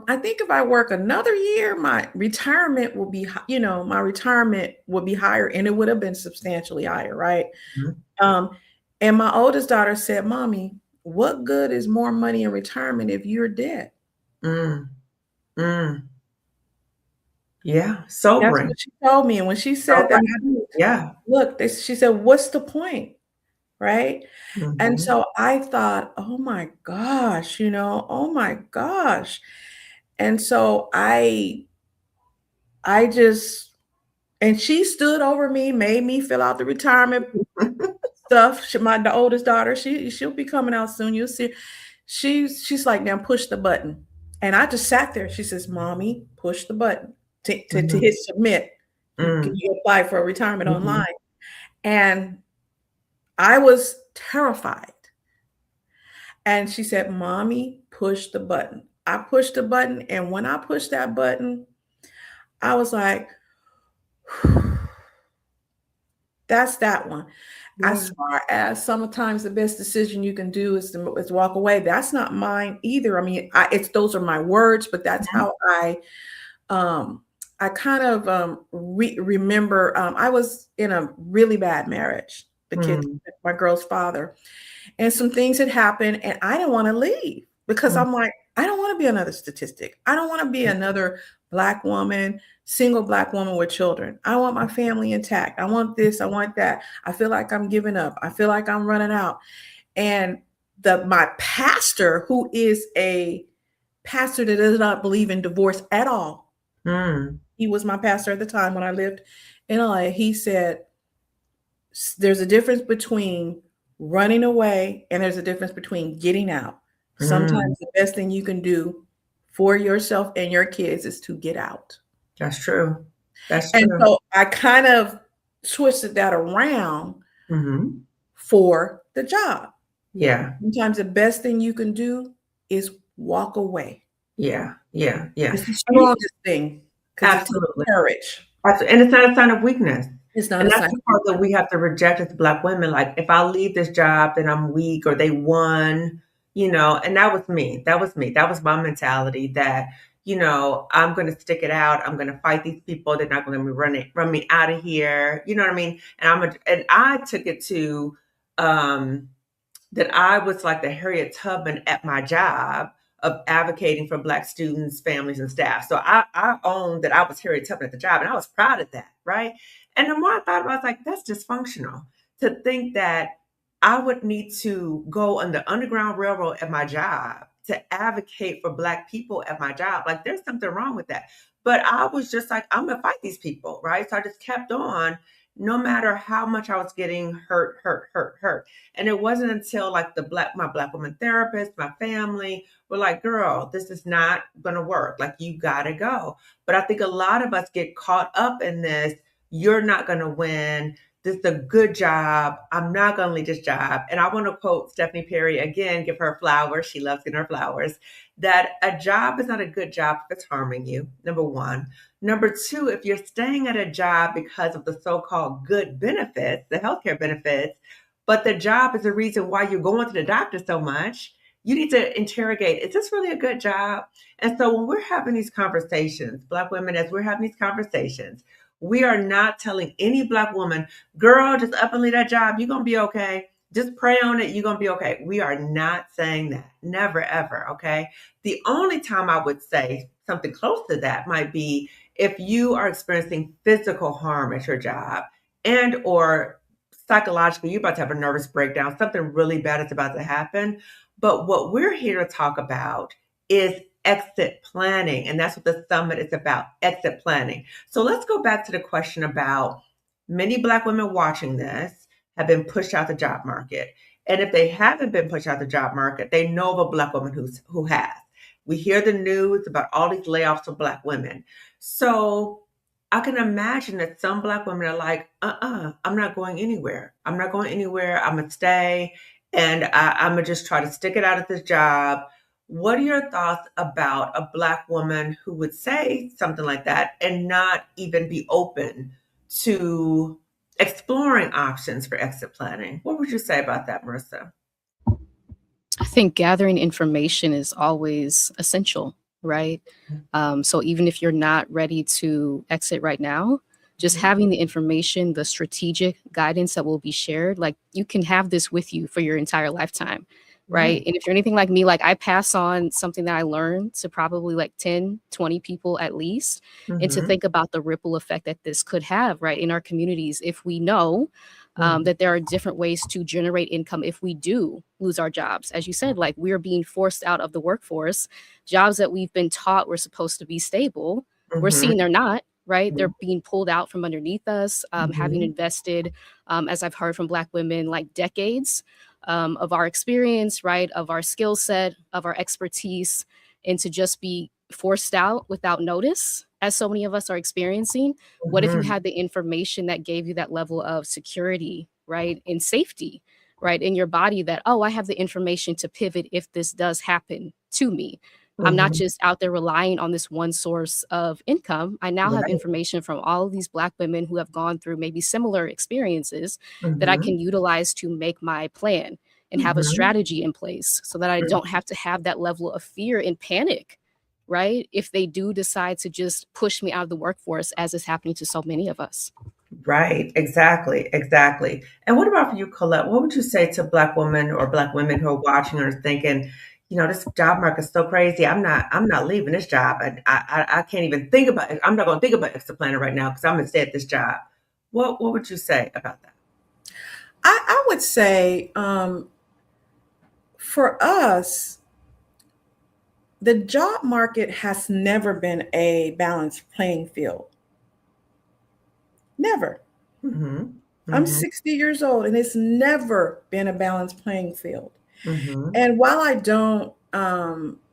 [SPEAKER 2] I think if I work another year, my retirement will be, my retirement would be higher, and it would have been substantially higher, right?
[SPEAKER 1] mhm,
[SPEAKER 2] Um, and my oldest daughter said, "Mommy, what good is more money in retirement if you're dead?"
[SPEAKER 1] mm, mm. Yeah,
[SPEAKER 2] That's
[SPEAKER 1] sobering.
[SPEAKER 2] what she told me. And when she said that,
[SPEAKER 1] Sobering. Yeah.
[SPEAKER 2] look, she said, "What's the point?" Right? And
[SPEAKER 1] Mhm.
[SPEAKER 2] so I thought, "Oh my gosh, oh my gosh." And so I just and she stood over me, made me fill out the retirement stuff. The oldest daughter, she'll be coming out soon. You'll see. She's like, now push the button. And I just sat there. She says, Mommy, push the button to
[SPEAKER 1] Mhm,
[SPEAKER 2] hit submit.
[SPEAKER 1] mm,
[SPEAKER 2] You apply for a retirement online.
[SPEAKER 1] mhm,
[SPEAKER 2] And I was terrified. And she said, Mommy, push the button. I pushed the button. And when I pushed that button, I was like, that's that one.
[SPEAKER 1] yeah,
[SPEAKER 2] As far as sometimes the best decision you can do is to walk away. That's not mine either. I mean, it's those are my words, but that's
[SPEAKER 1] mhm,
[SPEAKER 2] how um I kind of remember I was in a really bad marriage.
[SPEAKER 1] mm,
[SPEAKER 2] My girl's father, and some things had happened, and I didn't want to leave because
[SPEAKER 1] mm,
[SPEAKER 2] I'm like, I don't want to be another statistic. I don't want to be another Black woman, single Black woman with children. I want my family intact. I want this. I want that. I feel like I'm giving up. I feel like I'm running out. And my pastor, who is a pastor that does not believe in divorce at all,
[SPEAKER 1] Mm.
[SPEAKER 2] He was my pastor at the time when I lived in LA. He said, there's a difference between running away and there's a difference between getting out.
[SPEAKER 1] Mm.
[SPEAKER 2] Sometimes the best thing you can do for yourself and your kids is to get out.
[SPEAKER 1] That's true. That's
[SPEAKER 2] And
[SPEAKER 1] true.
[SPEAKER 2] so I kind of twisted that around
[SPEAKER 1] Hmm.
[SPEAKER 2] for the job.
[SPEAKER 1] Yeah.
[SPEAKER 2] Sometimes the best thing you can do is walk away.
[SPEAKER 1] Yeah. Yeah. Yeah.
[SPEAKER 2] It's the
[SPEAKER 1] And
[SPEAKER 2] strongest thing because it takes
[SPEAKER 1] absolutely.
[SPEAKER 2] courage.
[SPEAKER 1] And it's not a sign of weakness.
[SPEAKER 2] It's not
[SPEAKER 1] And
[SPEAKER 2] a
[SPEAKER 1] that's
[SPEAKER 2] sign
[SPEAKER 1] the
[SPEAKER 2] of
[SPEAKER 1] part that
[SPEAKER 2] weakness.
[SPEAKER 1] we have to reject as Black women. Like, if I leave this job, then I'm weak or they won, and that was me. That was me. That was my mentality that, I'm going to stick it out. I'm going to fight these people. They're not going to run me out of here. You know what I mean? And I took it to, um, that I was like the Harriet Tubman at my job of advocating for Black students, families, and staff. So I owned that I was Harriet Tubman at the job, and I was proud of that, right? And the more I thought about it, I was like, that's dysfunctional to think that I would need to go on the Underground Railroad at my job to advocate for Black people at my job. Like, there's something wrong with that. But I was just like, I'm going to fight these people, right? So I just kept on, no matter how much I was getting hurt, hurt, hurt, hurt. And it wasn't until like my Black woman therapist, my family were like, girl, this is not gonna work. Like, you gotta go. But I think a lot of us get caught up in this, you're not gonna win. This is a good job. I'm not gonna leave this job. And I want to quote Stephanie Perry again, give her flowers. She loves getting her flowers. That a job is not a good job if it's harming you, number one. Number two, if you're staying at a job because of the so-called good benefits, the healthcare benefits, but the job is the reason why you're going to the doctor so much, you need to interrogate, is this really a good job? And so when we're having these conversations, Black women, as we're having these conversations, we are not telling any Black woman, girl, just up and leave that job, you're going to be okay. Just pray on it, you're going to be okay. We are not saying that. Never, ever, okay? The only time I would say something close to that might be if you are experiencing physical harm at your job and or psychologically, you're about to have a nervous breakdown. Something really bad is about to happen. But what we're here to talk about is exit planning. And that's what the summit is about, exit planning. So let's go back to the question about many Black women watching this have been pushed out the job market. And if they haven't been pushed out the job market, they know of a Black woman who has. We hear the news about all these layoffs of Black women. So I can imagine that some Black women are like, I'm not going anywhere. I'm not going anywhere. I'm going to stay and I'm going to just try to stick it out at this job. What are your thoughts about a Black woman who would say something like that and not even be open to exploring options for exit planning? What would you say about that, Marissa?
[SPEAKER 3] I think gathering information is always essential, right? So even if you're not ready to exit right now, just
[SPEAKER 1] Mhm.
[SPEAKER 3] having the information, the strategic guidance that will be shared, like you can have this with you for your entire lifetime, right?
[SPEAKER 1] Right.
[SPEAKER 3] And if you're anything like me, like I pass on something that I learned to probably like 10, 20 people at least, and to
[SPEAKER 1] Hmm.
[SPEAKER 3] think about the ripple effect that this could have, right, in our communities if we know
[SPEAKER 1] Hmm.
[SPEAKER 3] that there are different ways to generate income if we do lose our jobs. As you said, like we're being forced out of the workforce. Jobs that we've been taught were supposed to be stable, we're
[SPEAKER 1] Hmm.
[SPEAKER 3] seeing they're not, right? They're being pulled out from underneath us, having
[SPEAKER 1] Hmm.
[SPEAKER 3] invested, as I've heard from Black women, like decades of our experience, right? Of our skill set, of our expertise, and to just be forced out without notice, as so many of us are experiencing. What if you
[SPEAKER 1] Hmm.
[SPEAKER 3] had the information that gave you that level of security, right? And safety, right? In your body that, oh, I have the information to pivot if this does happen to me. I'm not
[SPEAKER 1] Hmm.
[SPEAKER 3] just out there relying on this one source of income. I now have
[SPEAKER 1] Right.
[SPEAKER 3] information from all of these Black women who have gone through maybe similar experiences that I
[SPEAKER 1] Hmm.
[SPEAKER 3] can utilize to make my plan and have a
[SPEAKER 1] Hmm.
[SPEAKER 3] strategy in place so that I don't have to have that level of fear and panic, right? If they do decide to just push me out of the workforce, as is happening to so many of us.
[SPEAKER 1] Right, exactly, exactly. And what about for you, Colette? What would you say to Black women or Black women who are watching or thinking, this job market is so crazy. I'm not leaving this job, and I can't even think about it. I'm not going to think about extra planner right now because I'm going to stay at this job. What would you say about that?
[SPEAKER 2] I would say for us, the job market has never been a balanced playing field. Never.
[SPEAKER 1] Mhm.
[SPEAKER 2] I'm
[SPEAKER 1] Mhm.
[SPEAKER 2] 60 years old and it's never been a balanced playing field.
[SPEAKER 1] Mhm.
[SPEAKER 2] And while I don't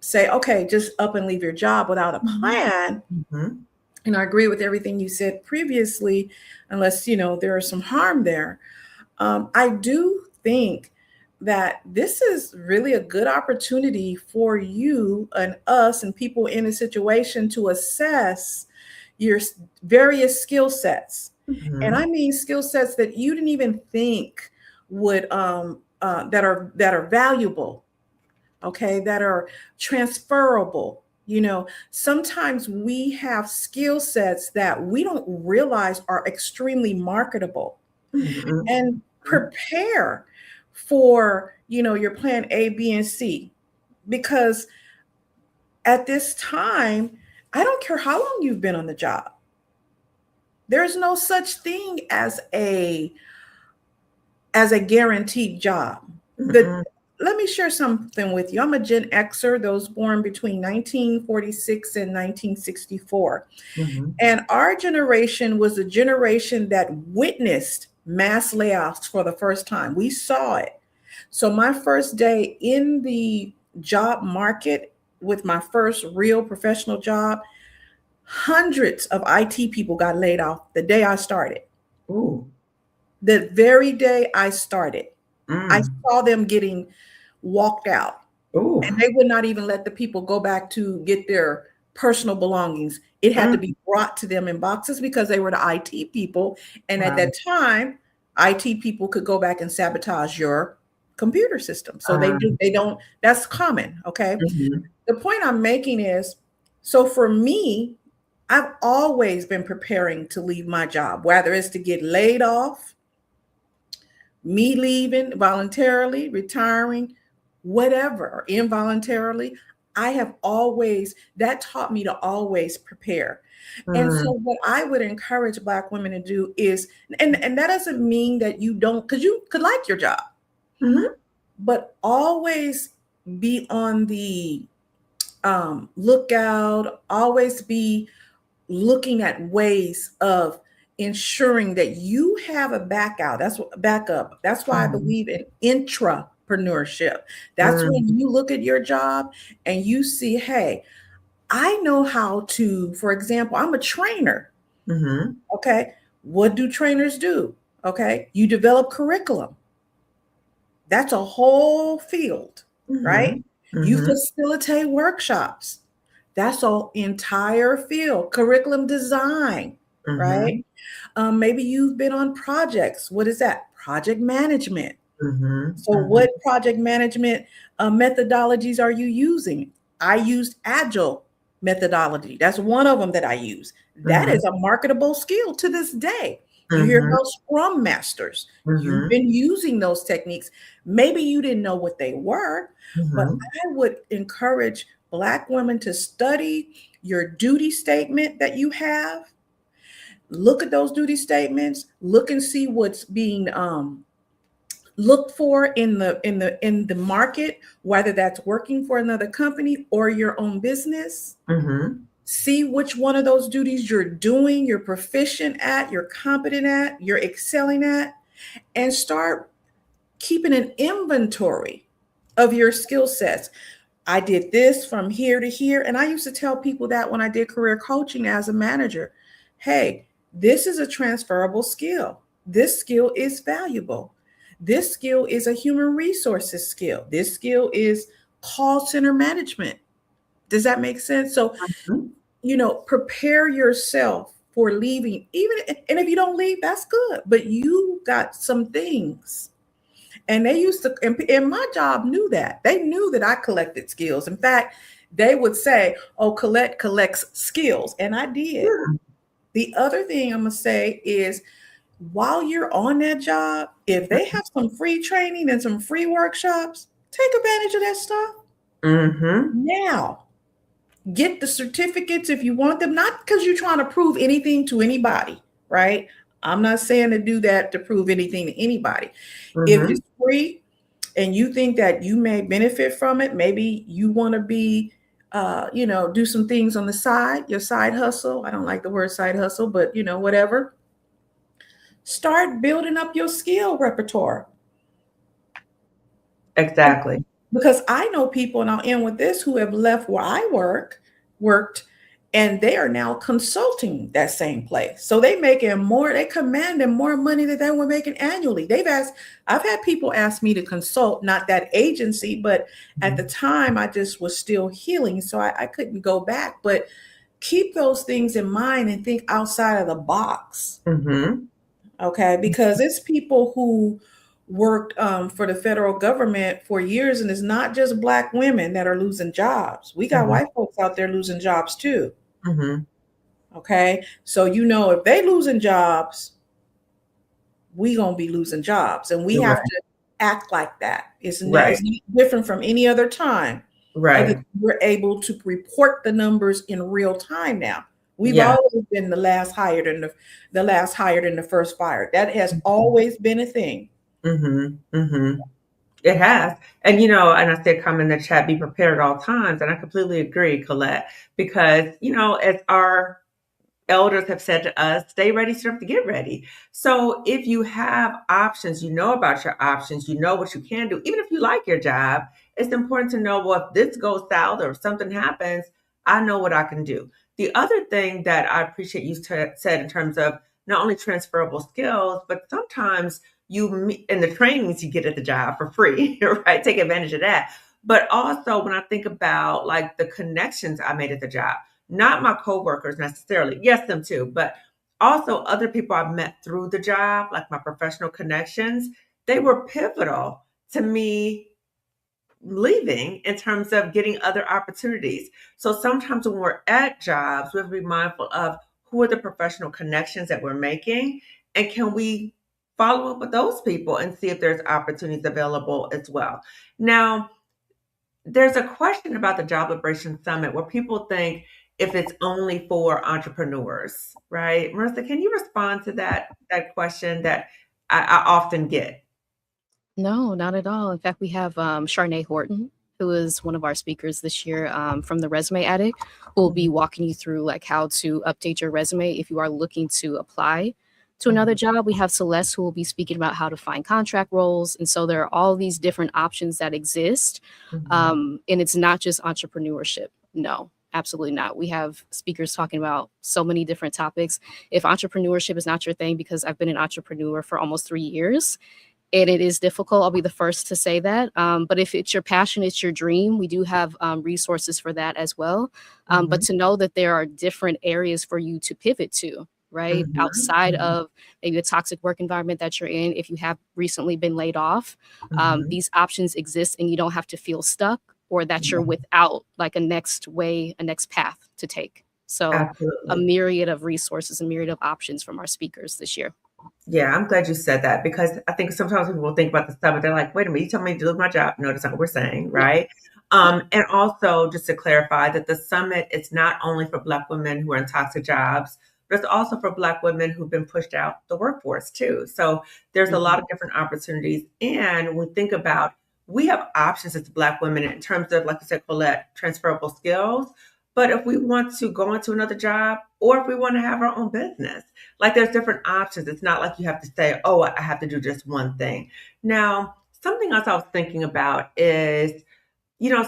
[SPEAKER 2] say, okay, just up and leave your job without a plan,
[SPEAKER 1] Mhm.
[SPEAKER 2] and I agree with everything you said previously, unless, there is some harm there. I do think that this is really a good opportunity for you and us and people in a situation to assess your various skill sets. And I
[SPEAKER 1] Mhm.
[SPEAKER 2] mean skill sets that you didn't even think would that are valuable, okay, that are transferable. Sometimes we have skill sets that we don't realize are extremely marketable,
[SPEAKER 1] Mhm.
[SPEAKER 2] and prepare for your plan A, B, and C, because at this time, I don't care how long you've been on the job, there's no such thing as a guaranteed job. The
[SPEAKER 1] Mhm.
[SPEAKER 2] Let me share something with you. I'm a Gen Xer, those born between 1946 and 1964.
[SPEAKER 1] Mhm.
[SPEAKER 2] And our generation was a generation that witnessed mass layoffs for the first time. We saw it. So, my first day in the job market with my first real professional job, hundreds of IT people got laid off the day I started.
[SPEAKER 1] Ooh.
[SPEAKER 2] The very day I started, I
[SPEAKER 1] Mm.
[SPEAKER 2] saw them getting walked out,
[SPEAKER 1] Ooh.
[SPEAKER 2] and they would not even let the people go back to get their personal belongings. It had to
[SPEAKER 1] Mm.
[SPEAKER 2] be brought to them in boxes because they were the IT people. And at
[SPEAKER 1] Wow.
[SPEAKER 2] that time, IT people could go back and sabotage your computer system. So
[SPEAKER 1] Um,
[SPEAKER 2] they don't, that's common. Okay.
[SPEAKER 1] mhm.
[SPEAKER 2] The point I'm making is, so for me, I've always been preparing to leave my job, whether it's to get laid off, me leaving voluntarily, retiring, whatever, or involuntarily. I have always, that taught me to always prepare. And so,
[SPEAKER 1] Mm.
[SPEAKER 2] what I would encourage Black women to do is, and that doesn't mean that you don't, because you could like your job,
[SPEAKER 1] Mhm.
[SPEAKER 2] but always be on the lookout, always be looking at ways of ensuring that you have a backup. That's why I
[SPEAKER 1] Mhm.
[SPEAKER 2] believe in intrapreneurship. That's
[SPEAKER 1] Mm.
[SPEAKER 2] when you look at your job and you see, hey, I know how to, for example, I'm a trainer.
[SPEAKER 1] Mhm.
[SPEAKER 2] Okay. What do trainers do? Okay. You develop curriculum. That's a whole field, right?
[SPEAKER 1] Mhm.
[SPEAKER 2] You
[SPEAKER 1] Mhm.
[SPEAKER 2] facilitate workshops. That's an entire field. Curriculum design, right?
[SPEAKER 1] Mhm.
[SPEAKER 2] Maybe you've been on projects. What is that? Project management.
[SPEAKER 1] Mhm.
[SPEAKER 2] So,
[SPEAKER 1] Mhm.
[SPEAKER 2] what project management methodologies are you using? I used Agile methodology. That's one of them that I use. That
[SPEAKER 1] Mhm.
[SPEAKER 2] is a marketable skill to this day. You hear
[SPEAKER 1] Mhm.
[SPEAKER 2] about Scrum Masters. You've
[SPEAKER 1] Mhm.
[SPEAKER 2] been using those techniques. Maybe you didn't know what they were, but
[SPEAKER 1] Mhm.
[SPEAKER 2] I would encourage Black women to study your duty statement that you have. Look at those duty statements. Look and see what's being look for in the market, whether that's working for another company or your own business.
[SPEAKER 1] Mhm.
[SPEAKER 2] See which one of those duties you're doing, you're proficient at, you're competent at, you're excelling at, and start keeping an inventory of your skill sets. I did this from here to here. And I used to tell people that when I did career coaching as a manager, hey, this is a transferable skill. This skill is valuable. This skill is a human resources skill. This skill is call center management. Does that make sense? So,
[SPEAKER 1] Mhm.
[SPEAKER 2] prepare yourself for leaving. Even and if you don't leave, that's good. But you got some things, and they used to, and my job knew that. They knew that I collected skills. In fact, they would say, oh, Colette collects skills. And I did.
[SPEAKER 1] Mm.
[SPEAKER 2] The other thing I'm going to say is while you're on that job, if they have some free training and some free workshops, take advantage of that stuff
[SPEAKER 1] Mhm.
[SPEAKER 2] now. Get the certificates if you want them, not because you're trying to prove anything to anybody, right? I'm not saying to do that to prove anything to anybody. If
[SPEAKER 1] Mhm.
[SPEAKER 2] it's free, and you think that you may benefit from it, maybe you want to be do some things on the side, your side hustle. I don't like the word side hustle, but whatever. Start building up your skill repertoire.
[SPEAKER 1] Exactly.
[SPEAKER 2] Because I know people, and I'll end with this, who have left where I worked, and they are now consulting that same place. So they commanding more money than they were making annually. I've had people ask me to consult, not that agency, but at the time I just was still healing. So I couldn't go back, but keep those things in mind and think outside of the box.
[SPEAKER 1] Mm-hmm.
[SPEAKER 2] Okay. Because it's people who worked for the federal government for years, and it's not just Black women that are losing jobs. We got
[SPEAKER 1] Mm-hmm.
[SPEAKER 2] white folks out there losing jobs too.
[SPEAKER 1] Mm-hmm.
[SPEAKER 2] Okay, so if they losing jobs, we gonna be losing jobs, and we have
[SPEAKER 1] Right.
[SPEAKER 2] to act like that. It's not
[SPEAKER 1] Right.
[SPEAKER 2] different from any other time. Other
[SPEAKER 1] Right.
[SPEAKER 2] than we're able to report the numbers in real time now. We've
[SPEAKER 1] Yeah.
[SPEAKER 2] always been the last hired and the last hired and the first fired. That has always been a thing.
[SPEAKER 1] Mm-hmm. Mm-hmm. It has. And, and I said, come in the chat, be prepared at all times. And I completely agree, Colette, because, as our elders have said to us, stay ready, so you have to get ready. So if you have options, you know about your options, you know what you can do. Even if you like your job, it's important to know, well, if this goes south or if something happens, I know what I can do. The other thing that I appreciate you said in terms of not only transferable skills, but sometimes in the trainings you get at the job for free, right? Take advantage of that. But also when I think about like the connections I made at the job, not my coworkers necessarily, yes, them too, but also other people I've met through the job, like my professional connections, they were pivotal to me leaving in terms of getting other opportunities. So sometimes when we're at jobs, we have to be mindful of who are the professional connections that we're making, and can we follow up with those people and see if there's opportunities available as well. Now, there's a question about the Job Liberation Summit where people think if it's only for entrepreneurs, right? Marissa, can you respond to that question that I often get?
[SPEAKER 3] No, not at all. In fact, we have Charnay Horton, who is one of our speakers this year from the Resume Addict, who will be walking you through like how to update your resume if you are looking to apply to another job. We have Celeste, who will be speaking about how to find contract roles. And so there are all these different options that exist. And it's not just entrepreneurship. No, absolutely not. We have speakers talking about so many different topics. If entrepreneurship is not your thing, because I've been an entrepreneur for almost 3 years, and it is difficult, I'll be the first to say that. But if it's your passion, it's your dream, we do have resources for that as well. But to know that there are different areas for you to pivot to, right? Outside of maybe a toxic work environment that you're in, if you have recently been laid off, these options exist and you don't have to feel stuck or that you're without like a next path to take. So a
[SPEAKER 1] Absolutely.
[SPEAKER 3] myriad of resources, a myriad of options from our speakers this year.
[SPEAKER 1] Yeah, I'm glad you said that because I think sometimes people think about the summit, they're like, wait a minute, you tell me to lose my job. No, that's not what we're saying,
[SPEAKER 3] Yeah.
[SPEAKER 1] right?
[SPEAKER 3] Yeah.
[SPEAKER 1] And also just to clarify that the summit is not only for Black women who are in toxic jobs, but it's also for Black women who've been pushed out the workforce too. So there's a lot of different opportunities. And when we think about, we have options as Black women in terms of, like you said, Colette, transferable skills. But if we want to go into another job or if we want to have our own business, like there's different options. It's not like you have to say, oh, I have to do just one thing. Now, something else I was thinking about is,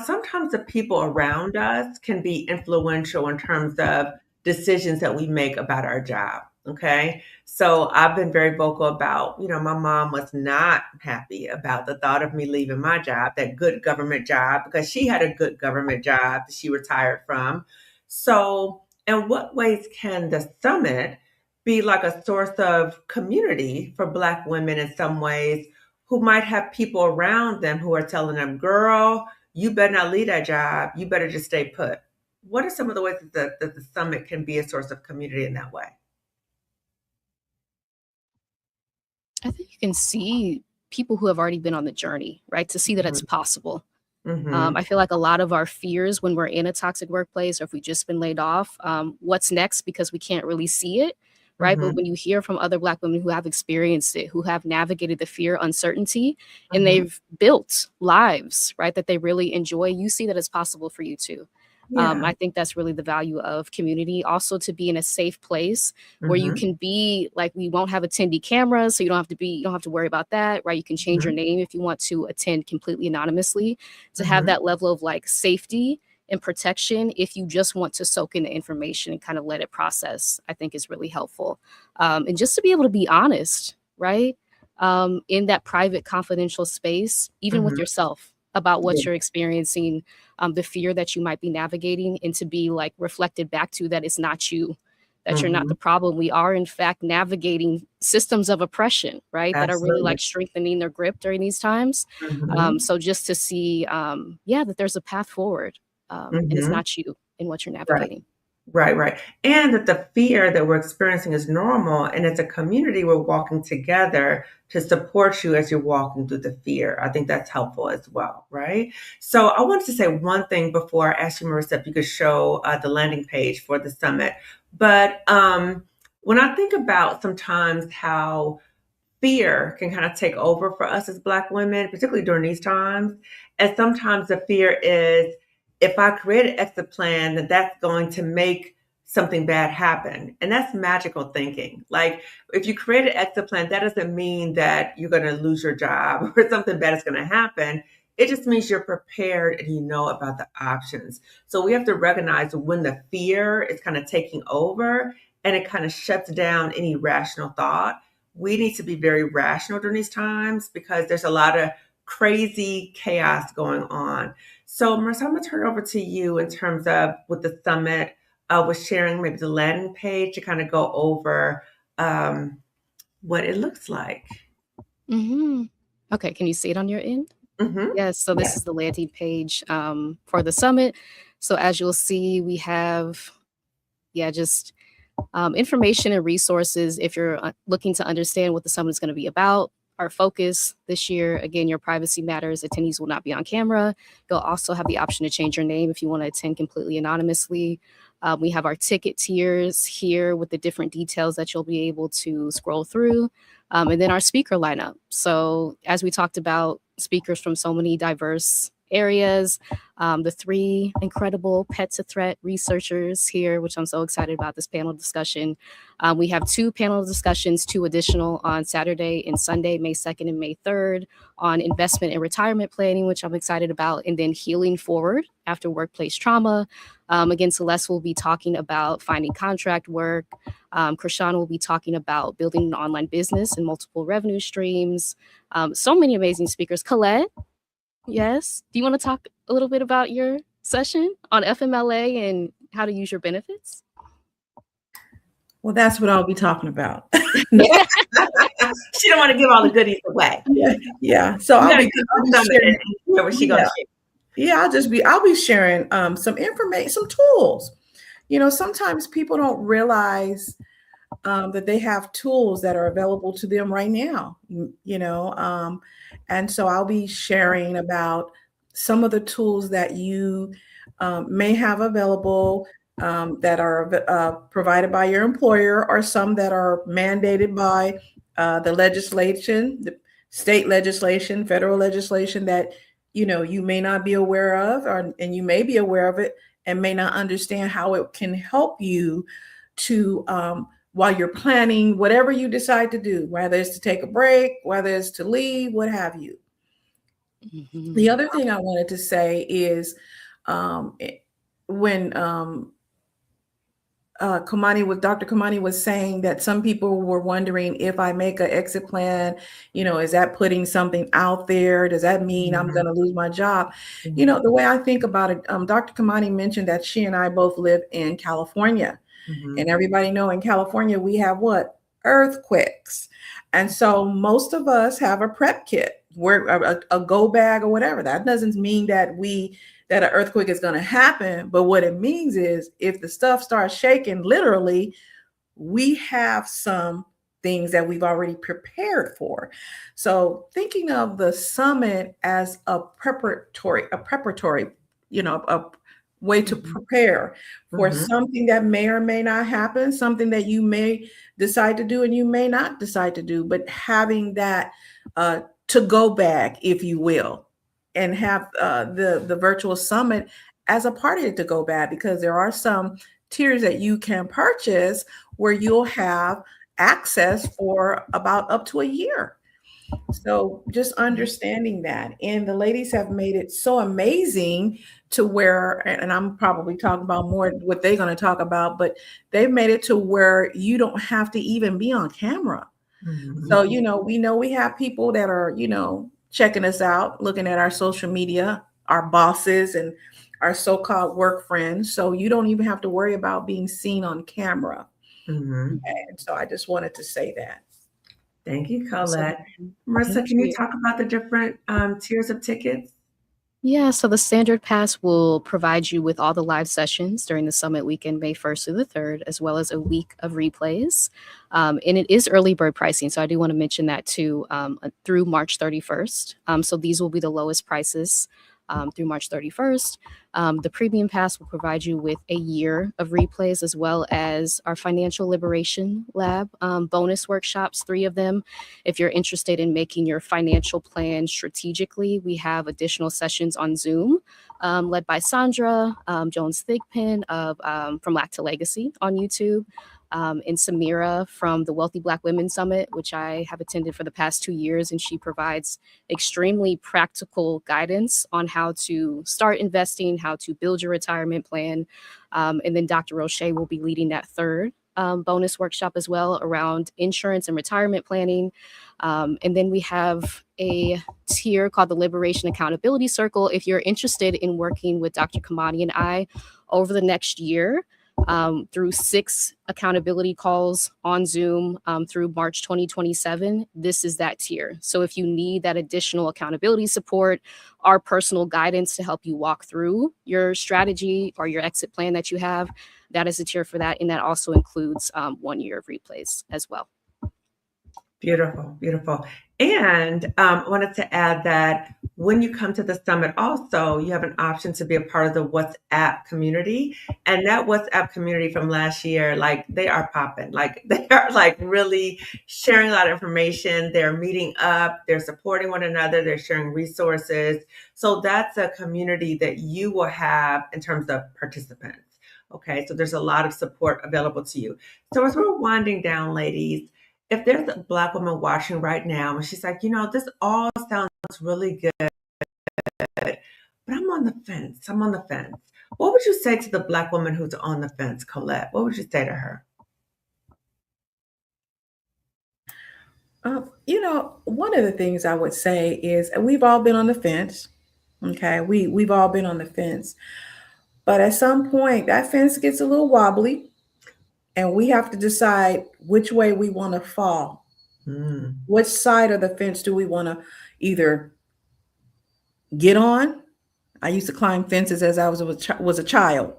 [SPEAKER 1] sometimes the people around us can be influential in terms of decisions that we make about our job. Okay. So I've been very vocal about, my mom was not happy about the thought of me leaving my job, that good government job, because she had a good government job that she retired from. So, in what ways can the summit be like a source of community for Black women in some ways who might have people around them who are telling them, girl, you better not leave that job. You better just stay put. What are some of the ways that the summit can be a source of community in that way?
[SPEAKER 3] I think you can see people who have already been on the journey, right? To see that it's possible.
[SPEAKER 1] Mm-hmm.
[SPEAKER 3] I feel like a lot of our fears when we're in a toxic workplace or if we've just been laid off, what's next, because we can't really see it, right? But
[SPEAKER 1] Mm-hmm.
[SPEAKER 3] when you hear from other Black women who have experienced it, who have navigated the fear, uncertainty, and
[SPEAKER 1] Mm-hmm.
[SPEAKER 3] they've built lives, right, that they really enjoy, you see that it's possible for you too.
[SPEAKER 1] Yeah.
[SPEAKER 3] I think that's really the value of community. Also, to be in a safe place where you
[SPEAKER 1] Mhm.
[SPEAKER 3] can be like, we won't have attendee cameras, so you don't have to worry about that, right? You can change your
[SPEAKER 1] Mhm.
[SPEAKER 3] name if you want to attend completely anonymously. To have
[SPEAKER 1] Mhm.
[SPEAKER 3] that level of like safety and protection, if you just want to soak in the information and kind of let it process, I think is really helpful. And just to be able to be honest, right? In that private, confidential space, even with
[SPEAKER 1] Mhm.
[SPEAKER 3] yourself, about
[SPEAKER 1] Yeah.
[SPEAKER 3] what you're experiencing, the fear that you might be navigating, and to be like reflected back to that it's not you, that you're not the
[SPEAKER 1] Mhm.
[SPEAKER 3] problem. We are, in fact, navigating systems of oppression, right? That are really
[SPEAKER 1] Absolutely.
[SPEAKER 3] like strengthening their grip during these times.
[SPEAKER 1] Mhm.
[SPEAKER 3] So just to see, yeah, that there's a path forward, and it's
[SPEAKER 1] Mhm.
[SPEAKER 3] not you in what you're
[SPEAKER 1] Right.
[SPEAKER 3] navigating.
[SPEAKER 1] Right, right. And that the fear that we're experiencing is normal. And as a community, we're walking together to support you as you're walking through the fear. I think that's helpful as well, right? So I wanted to say one thing before I asked you, Marissa, if you could show the landing page for the summit. But when I think about sometimes how fear can kind of take over for us as Black women, particularly during these times. And sometimes the fear is if I create an exit plan, that that's going to make something bad happen. And that's magical thinking. Like if you create an exit plan, that doesn't mean that you're going to lose your job or something bad is going to happen. It just means you're prepared and you know about the options. So we have to recognize when the fear is kind of taking over and it kind of shuts down any rational thought. We need to be very rational during these times because there's a lot of crazy chaos going on. So, Marissa, I'm going to turn it over to you in terms of with the summit, with sharing maybe the landing page to kind of go over um, what it looks like.
[SPEAKER 3] Hmm. Okay, can you see it on your end?
[SPEAKER 1] Mm-hmm.
[SPEAKER 3] Yes, so this
[SPEAKER 1] Yes.
[SPEAKER 3] is the landing page for the summit. So as you'll see, we have, yeah, just information and resources if you're looking to understand what the summit is going to be about. Our focus this year, again, your privacy matters. Attendees will not be on camera. You'll also have the option to change your name if you want to attend completely anonymously. We have our ticket tiers here with the different details that you'll be able to scroll through. And then our speaker lineup. So, as we talked about, speakers from so many diverse areas, the three incredible pet to threat researchers here, which I'm so excited about this panel discussion. We have two panel discussions, two additional on Saturday and Sunday, May 2nd and May 3rd, on investment and retirement planning, which I'm excited about, and then healing forward after workplace trauma. Again, Celeste will be talking about finding contract work. Krishan will be talking about building an online business and multiple revenue streams. So many amazing speakers. Colette, yes. Do you want to talk a little bit about your session on FMLA and how to use your benefits?
[SPEAKER 2] Well, that's what I'll be talking about.
[SPEAKER 1] She don't want to give all the goodies away.
[SPEAKER 2] Yeah. So
[SPEAKER 1] You got to
[SPEAKER 2] I'll
[SPEAKER 1] get to
[SPEAKER 2] be
[SPEAKER 1] the summit
[SPEAKER 2] sharing.
[SPEAKER 1] and hear what she going
[SPEAKER 2] Yeah.
[SPEAKER 1] to share.
[SPEAKER 2] Yeah, I'll be sharing some information, some tools. Sometimes people don't realize that they have tools that are available to them right now. And so I'll be sharing about some of the tools that you may have available that are provided by your employer, or some that are mandated by the legislation, the state legislation, federal legislation that you may not be aware of, and you may be aware of it and may not understand how it can help you to while you're planning whatever you decide to do, whether it's to take a break, whether it's to leave, what have you.
[SPEAKER 3] Mm-hmm.
[SPEAKER 2] The other thing I wanted to say is when Dr. Kamani was saying that some people were wondering, if I make an exit plan, is that putting something out there? Does that mean I'm going to lose my job?
[SPEAKER 1] Mhm.
[SPEAKER 2] The way I think about it, Dr. Kamani mentioned that she and I both live in California. And
[SPEAKER 1] Mhm.
[SPEAKER 2] everybody know in California, we have what? Earthquakes. And so most of us have a prep kit, where a go bag or whatever. That doesn't mean that an earthquake is going to happen. But what it means is, if the stuff starts shaking, literally, we have some things that we've already prepared for. So thinking of the summit as a preparatory, a way to
[SPEAKER 1] Mhm.
[SPEAKER 2] prepare for
[SPEAKER 1] Mhm.
[SPEAKER 2] something that may or may not happen, something that you may decide to do and you may not decide to do, but having that to go bag, if you will, and have the virtual summit as a party to go bad, because there are some tiers that you can purchase where you'll have access for about up to a year. So just understanding that. And the ladies have made it so amazing to where, and I'm probably talking about more what they're going to talk about, but they've made it to where you don't have to even be on camera. So,
[SPEAKER 1] Mhm.
[SPEAKER 2] we know we have people that are, checking us out, looking at our social media, our bosses and our so-called work friends. So you don't even have to worry about being seen on camera.
[SPEAKER 1] Mhm.
[SPEAKER 2] And so I just wanted to say that.
[SPEAKER 1] Thank you, Colette.
[SPEAKER 3] Absolutely.
[SPEAKER 1] Marissa,
[SPEAKER 3] Thank
[SPEAKER 1] can you
[SPEAKER 3] you.
[SPEAKER 1] talk about the different tiers of tickets?
[SPEAKER 3] Yeah, so the standard pass will provide you with all the live sessions during the summit weekend, May 1st through the 3rd, as well as a week of replays. And it is early bird pricing, so I do want to mention that too, through March 31st. So these will be the lowest prices through March 31st. The premium pass will provide you with a year of replays, as well as our financial liberation lab bonus workshops, 3 of them. If you're interested in making your financial plan strategically, we have additional sessions on Zoom, led by Sandra Jones Thigpen of From Lack to Legacy on YouTube, and Samira from the Wealthy Black Women Summit, which I have attended for the past 2 years, and she provides extremely practical guidance on how to start investing, how to build your retirement plan. And then Dr. Roche will be leading that third bonus workshop as well around insurance and retirement planning. And then we have a tier called the Liberation Accountability Circle. If you're interested in working with Dr. Kamani and I over the next year, through 6 accountability calls on Zoom through March 2027, this is that tier. So if you need that additional accountability support, our personal guidance to help you walk through your strategy or your exit plan that you have, that is a tier for that. And that also includes 1 year of replays as well.
[SPEAKER 1] Beautiful, beautiful. And I wanted to add that when you come to the summit, also, you have an option to be a part of the WhatsApp community. And that WhatsApp community from last year, like they are popping, like they are like really sharing a lot of information. They're meeting up, they're supporting one another, they're sharing resources. So that's a community that you will have in terms of participants. Okay, so there's a lot of support available to you. So as we're winding down, ladies, if there's a Black woman watching right now and she's like, this all sounds really good, but I'm on the fence. I'm on the fence. What would you say to the Black woman who's on the fence, Colette? What would you say to her?
[SPEAKER 2] One of the things I would say is we've all been on the fence. Okay, we've all been on the fence, but at some point that fence gets a little wobbly, and we have to decide which way we want to fall.
[SPEAKER 1] Mm.
[SPEAKER 2] Which side of the fence do we want to either get on? I used to climb fences as I was a child.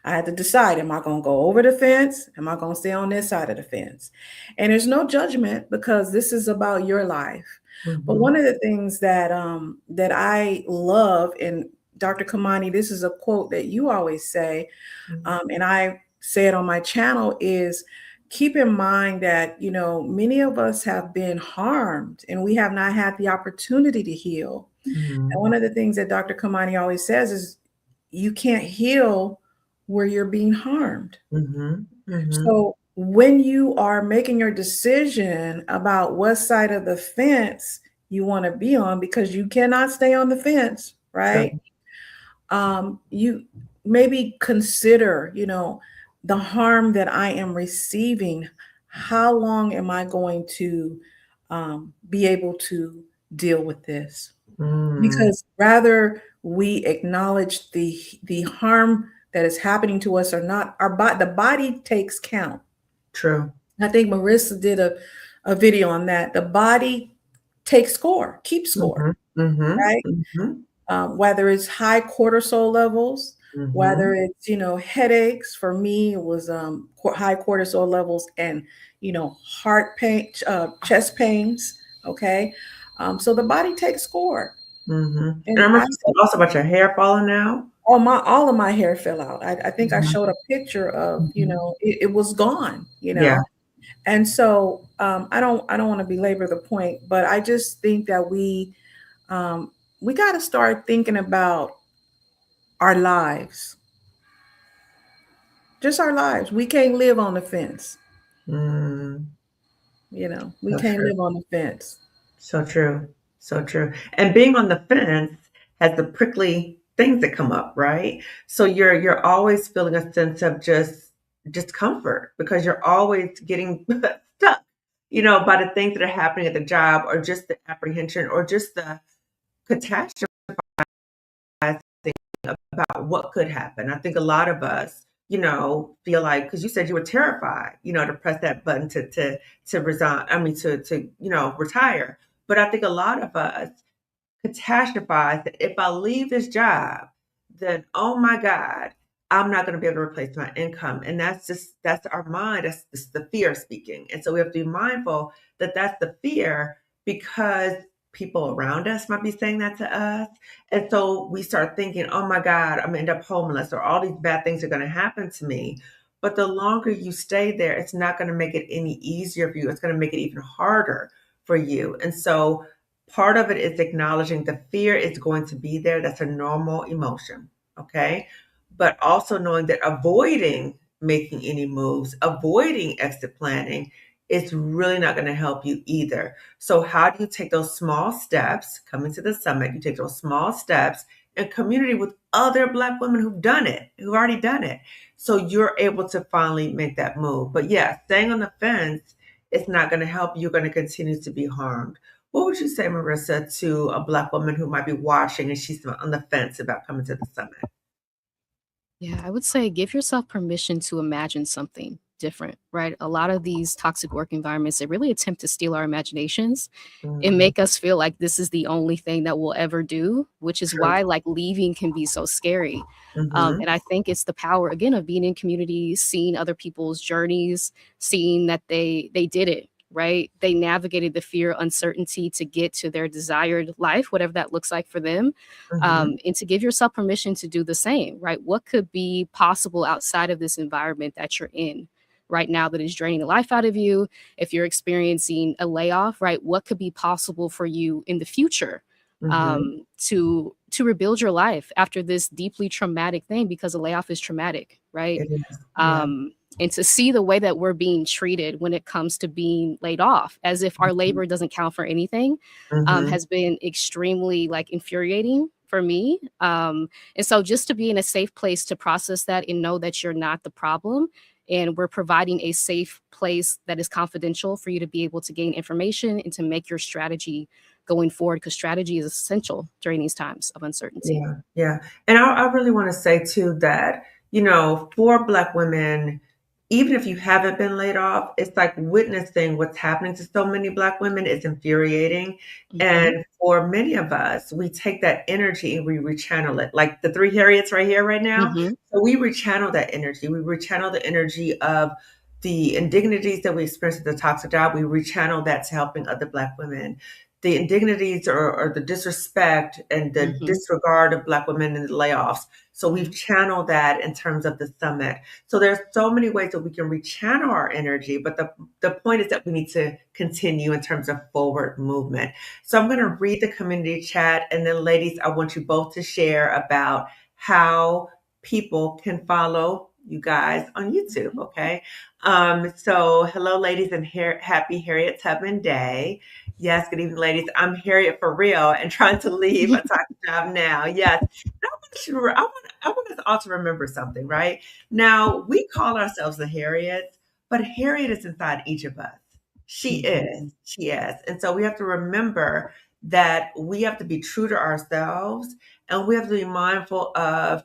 [SPEAKER 2] I had to decide: am I going to go over the fence? Am I going to stay on this side of the fence? And there's no judgment, because this is about your life. But
[SPEAKER 1] Mm-hmm.
[SPEAKER 2] one of the things that I love, and Dr. Kamani, this is a quote that you always say, and I say it on my channel, is keep in mind that many of us have been harmed and we have not had the opportunity to heal.
[SPEAKER 1] Mm-hmm.
[SPEAKER 2] And one of the things that Dr. Kamani always says is you can't heal where you're being harmed.
[SPEAKER 1] Mm-hmm. Mm-hmm.
[SPEAKER 2] So when you are making your decision about what side of the fence you want to be on, because you cannot stay on the fence, right?
[SPEAKER 1] True.
[SPEAKER 2] You maybe consider, the harm that I am receiving. How long am I going to be able to deal with this?
[SPEAKER 1] Mm.
[SPEAKER 2] Because rather we acknowledge the harm that is happening to us or not, the body takes count.
[SPEAKER 1] True.
[SPEAKER 2] I think Marissa did a video on that. The body takes score, keeps score,
[SPEAKER 1] Mm-hmm. Mm-hmm.
[SPEAKER 2] right?
[SPEAKER 1] Mm-hmm.
[SPEAKER 2] Whether it's high cortisol levels,
[SPEAKER 1] Mm-hmm.
[SPEAKER 2] whether it's headaches. For me, it was high cortisol levels and heart pain, chest pains. Okay, so the body takes score,
[SPEAKER 1] Mm-hmm. And I
[SPEAKER 2] and
[SPEAKER 1] remember you said also about your hair falling out.
[SPEAKER 2] all of my hair fell out. I think I
[SPEAKER 1] Mm-hmm.
[SPEAKER 2] showed a picture of
[SPEAKER 1] Mm-hmm.
[SPEAKER 2] it was gone.
[SPEAKER 1] Yeah.
[SPEAKER 2] And so I don't want to belabor the point, but I just think that we got to start thinking about our lives. Just our lives. We can't live on the fence.
[SPEAKER 1] Mm,
[SPEAKER 2] We
[SPEAKER 1] so
[SPEAKER 2] can't
[SPEAKER 1] true.
[SPEAKER 2] live on the fence.
[SPEAKER 1] So true. So true. And being on the fence has the prickly things that come up, right? So you're always feeling a sense of just discomfort because you're always getting stuck, by the things that are happening at the job or just the apprehension or just the catastrophe about what could happen. I think a lot of us, feel like because you said you were terrified, to press that button to resign. I mean to retire. But I think a lot of us catastrophize that if I leave this job, then oh my God, I'm not going to be able to replace my income. And that's our mind. That's just the fear speaking. And so we have to be mindful that that's the fear because people around us might be saying that to us. And so we start thinking, oh my God, I'm going to end up homeless or all these bad things are going to happen to me. But the longer you stay there, it's not going to make it any easier for you. It's going to make it even harder for you. And so part of it is acknowledging the fear is going to be there. That's a normal emotion. Okay. But also knowing that avoiding making any moves, avoiding exit planning is really not going to help you either. So, how do you take those small steps coming to the summit? You take those small steps in community with other Black women who've done it, who've already done it. So, you're able to finally make that move. But yeah, staying on the fence is not going to help. You're going to continue to be harmed. What would you say, Marissa, to a Black woman who might be watching and she's on the fence about coming to the summit?
[SPEAKER 3] Yeah, I would say give yourself permission to imagine something different, right? A lot of these toxic work environments, they really attempt to steal our imaginations and
[SPEAKER 1] Mm,
[SPEAKER 3] make us feel like this is the only thing that we'll ever do, which is
[SPEAKER 1] true.
[SPEAKER 3] why like leaving can be so scary.
[SPEAKER 1] Mm-hmm.
[SPEAKER 3] And I think it's the power again of being in community, seeing other people's journeys, seeing that they did it, right? They navigated the fear, uncertainty to get to their desired life, whatever that looks like for them,
[SPEAKER 1] Mm-hmm.
[SPEAKER 3] and to give yourself permission to do the same, right? What could be possible outside of this environment that you're in right now that is draining the life out of you? If you're experiencing a layoff, right, what could be possible for you in the future,
[SPEAKER 1] Mm-hmm.
[SPEAKER 3] to rebuild your life after this deeply traumatic thing? Because a layoff is traumatic, right?
[SPEAKER 1] It is. Yeah.
[SPEAKER 3] And to see the way that we're being treated when it comes to being laid off, as if our labor doesn't count for anything,
[SPEAKER 1] Mm-hmm.
[SPEAKER 3] has been extremely like infuriating for me. And so just to be in a safe place to process that and know that you're not the problem, and we're providing a safe place that is confidential for you to be able to gain information and to make your strategy going forward, because strategy is essential during these times of uncertainty.
[SPEAKER 1] Yeah, yeah. And I really want to say too that, for Black women, even if you haven't been laid off, it's like witnessing what's happening to so many Black women is infuriating.
[SPEAKER 3] Hmm.
[SPEAKER 1] And for many of us, we take that energy and we rechannel it, like the three Harriets right here, right now.
[SPEAKER 3] Hmm.
[SPEAKER 1] So we rechannel that energy. We rechannel the energy of the indignities that we experience at the toxic job. We rechannel that to helping other Black women the indignities or the disrespect and the
[SPEAKER 3] Hmm.
[SPEAKER 1] disregard of Black women in the layoffs. So we've
[SPEAKER 3] Yeah.
[SPEAKER 1] channeled that in terms of the summit. So there's so many ways that we can rechannel our energy, but the point is that we need to continue in terms of forward movement. So I'm going to read the community chat, and then ladies, I want you both to share about how people can follow you guys on YouTube, okay? So hello, ladies, and happy Harriet Tubman Day. Yes, good evening, ladies. I'm Harriet for real and trying to leave a toxic job now. Yes. And I want us all to remember something, right? Now, we call ourselves the Harriets, but Harriet is inside each of us. She is.
[SPEAKER 3] Hmm.
[SPEAKER 1] She is. And so we have to remember that we have to be true to ourselves and we have to be mindful of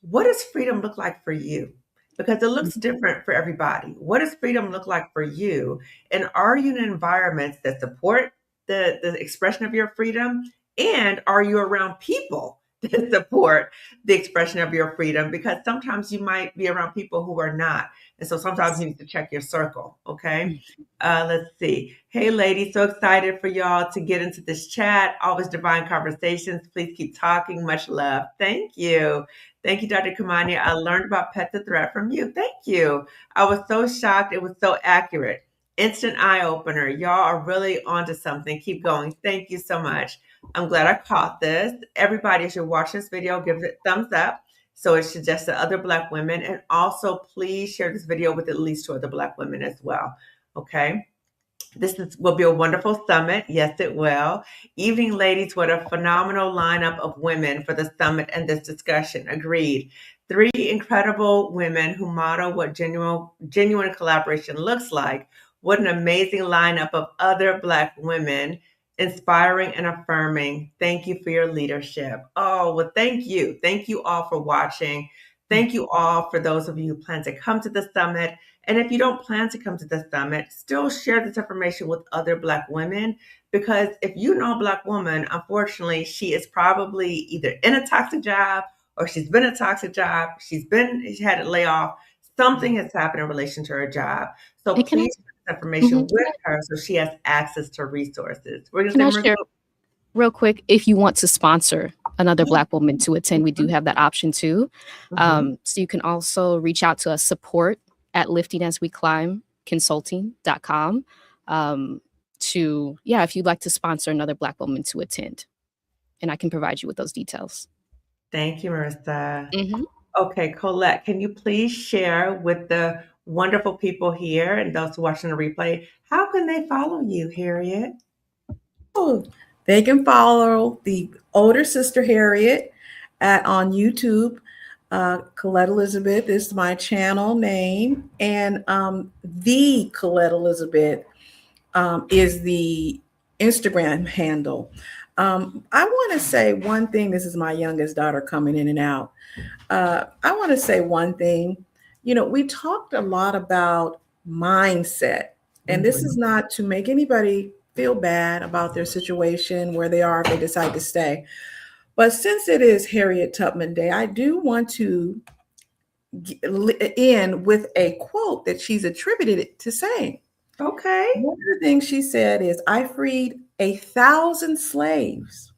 [SPEAKER 1] what does freedom look like for you? Because it looks different for everybody. What does freedom look like for you? And are you in environments that support the expression of your freedom? And are you around people that support the expression of your freedom? Because sometimes you might be around people who are not. And so sometimes you need to check your circle. Okay. Let's see. Hey, ladies, so excited for y'all to get into this chat. Always divine conversations. Please keep talking. Much love. Thank you. Thank you, Dr. Kamani. I learned about Pet the Threat from you. Thank you. I was so shocked. It was so accurate. Instant eye opener. Y'all are really onto something. Keep going. Thank you so much. I'm glad I caught this. Everybody, as you're watching this video, give it a thumbs up. So it suggested other Black women. And also, please share this video with at least 2 other Black women as well. Okay. Will be a wonderful summit. Yes, it will. Evening, ladies, what a phenomenal lineup of women for the summit and this discussion. Agreed. 3 incredible women who model what genuine collaboration looks like. What an amazing lineup of other Black women, inspiring and affirming. Thank you for your leadership. Oh, well, thank you. Thank you all for watching. Thank you all for those of you who plan to come to the summit. And if you don't plan to come to the summit, still share this information with other Black women, because if you know a Black woman, unfortunately, she is probably either in a toxic job or she's been in a toxic job. She's had a layoff. Something has happened in relation to her job. So
[SPEAKER 3] And
[SPEAKER 1] please share this information with her so she has access to resources. We're going to
[SPEAKER 3] can I
[SPEAKER 1] say,
[SPEAKER 3] share real quick, if you want to sponsor another Black woman to attend, we do have that option too. So you can also reach out to us, support at liftingasweclimb.consulting.com if you'd like to sponsor another Black woman to attend. And I can provide you with those details.
[SPEAKER 1] Thank you, Marissa. Okay, Colette, can you please share with the wonderful people here and those watching the replay, how can they follow you, Harriet?
[SPEAKER 2] Oh, they can follow the older sister Harriet on YouTube. Colette Elizabeth is my channel name, and the Colette Elizabeth is the Instagram handle. I want to say one thing. This is my youngest daughter coming in and out. I want to say one thing. We talked a lot about mindset, and this is not to make anybody feel bad about their situation, where they are if they decide to stay. But since it is Harriet Tubman Day, I do want to end with a quote that she's attributed it to saying.
[SPEAKER 1] Okay.
[SPEAKER 2] One of the things she said is, I freed 1,000 slaves.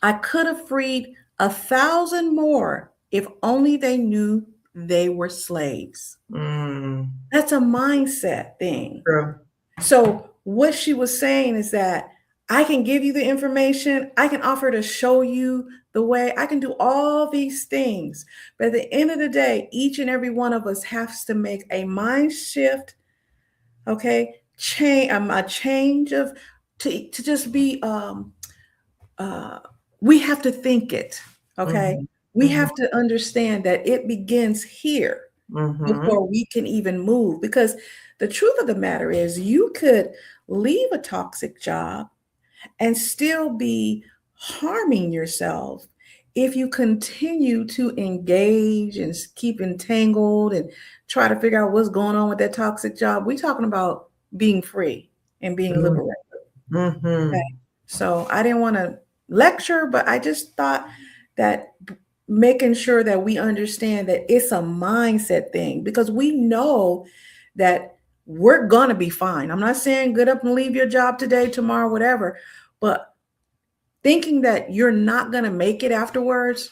[SPEAKER 2] I could have freed 1,000 more if only they knew they were slaves. That's a mindset thing.
[SPEAKER 1] True.
[SPEAKER 2] So what she was saying is that I can give you the information. I can offer to show you the way. I can do all these things. But at the end of the day, each and every one of us has to make a mind shift. Okay. A change of to just be we have to think it. Okay. We have to understand that it begins here before we can even move. Because the truth of the matter is, you could leave a toxic job and still be harming yourself if you continue to engage and keep entangled and try to figure out what's going on with that toxic job. We're talking about being free and being liberated. Okay. So I didn't want to lecture, but I just thought that making sure that we understand that it's a mindset thing, because we know that we're going to be fine. I'm not saying get up and leave your job today, tomorrow, whatever, but thinking that you're not going to make it afterwards,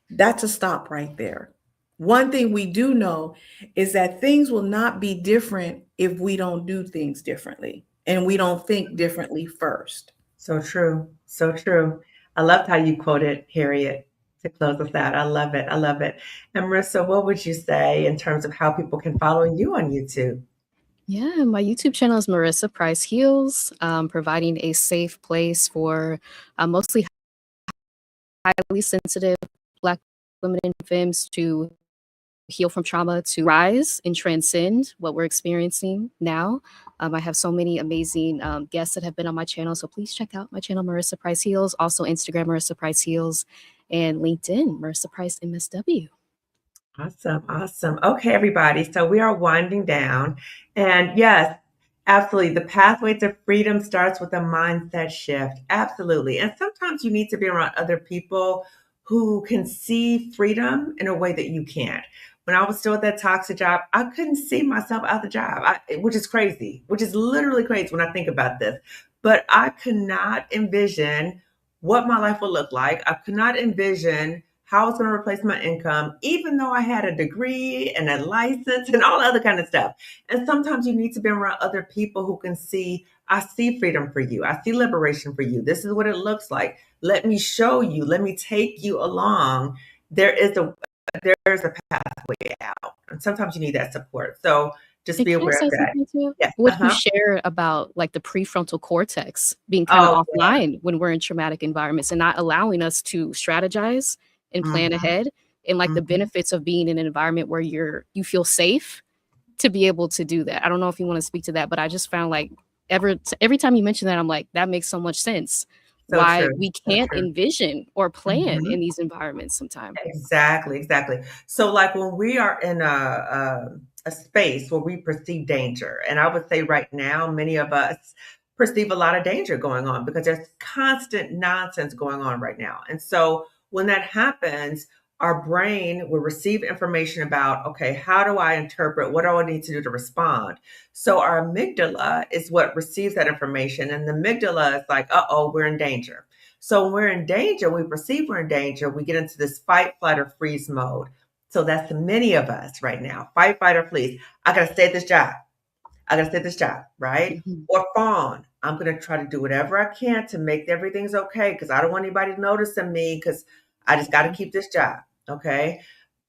[SPEAKER 2] that's a stop right there. One thing we do know is that things will not be different if we don't do things differently and we don't think differently first.
[SPEAKER 1] So true. So true. I loved how you quoted Harriet to close us out. I love it. I love it. And Marissa, what would you say in terms of how people can follow you on YouTube?
[SPEAKER 3] Yeah, my YouTube channel is Marissa Price Heals, providing a safe place for mostly highly sensitive Black women and femmes to heal from trauma, to rise and transcend what we're experiencing now. I have so many amazing guests that have been on my channel, so please check out my channel, Marissa Price Heals. Also Instagram, Marissa Price Heals, and LinkedIn, Marissa Price MSW.
[SPEAKER 1] Awesome. Awesome. Okay, everybody. So we are winding down. And yes, absolutely. The pathway to freedom starts with a mindset shift. Absolutely. And sometimes you need to be around other people who can see freedom in a way that you can't. When I was still at that toxic job, I couldn't see myself out the job, which is crazy, which is literally crazy when I think about this. But I could not envision what my life would look like. I could not envision how I was going to replace my income, even though I had a degree and a license and all other kind of stuff. And sometimes you need to be around other people who can see, I see freedom for you. I see liberation for you. This is what it looks like. Let me show you. Let me take you along there's a pathway out. And sometimes you need that support. So just
[SPEAKER 3] And
[SPEAKER 1] be
[SPEAKER 3] can I
[SPEAKER 1] aware of
[SPEAKER 3] say
[SPEAKER 1] that.
[SPEAKER 3] something too?
[SPEAKER 1] Yes.
[SPEAKER 3] What you
[SPEAKER 1] Uh-huh.
[SPEAKER 3] shared about like the prefrontal cortex being kind of
[SPEAKER 1] Oh,
[SPEAKER 3] offline when we're in traumatic environments and not allowing us to strategize and
[SPEAKER 1] yeah.
[SPEAKER 3] plan ahead, and like the
[SPEAKER 1] Mhm.
[SPEAKER 3] benefits of being in an environment where you feel safe to be able to do that. I don't know if you want to speak to that, but I just found like every time you mention that, I'm like, that makes so much sense.
[SPEAKER 1] So
[SPEAKER 3] Why
[SPEAKER 1] true.
[SPEAKER 3] we
[SPEAKER 1] So
[SPEAKER 3] can't
[SPEAKER 1] true.
[SPEAKER 3] envision or plan in
[SPEAKER 1] Mhm.
[SPEAKER 3] these environments sometimes.
[SPEAKER 1] Exactly, exactly. So, like when we are in a space where we perceive danger, and I would say right now, many of us perceive a lot of danger going on because there's constant nonsense going on right now. And so, when that happens, our brain will receive information about, okay, how do I interpret? What do I need to do to respond? So, our amygdala is what receives that information, and the amygdala is like, uh oh, we're in danger. So when we're in danger, we perceive we're in danger, we get into this fight, flight, or freeze mode. So that's many of us right now. Fight, fight, or freeze. I gotta stay at this job. I gotta stay at this job, right?
[SPEAKER 3] Mhm,
[SPEAKER 1] Or fawn. I'm gonna try to do whatever I can to make everything's okay because I don't want anybody noticing me because I just gotta
[SPEAKER 3] mhm,
[SPEAKER 1] keep this job. Okay.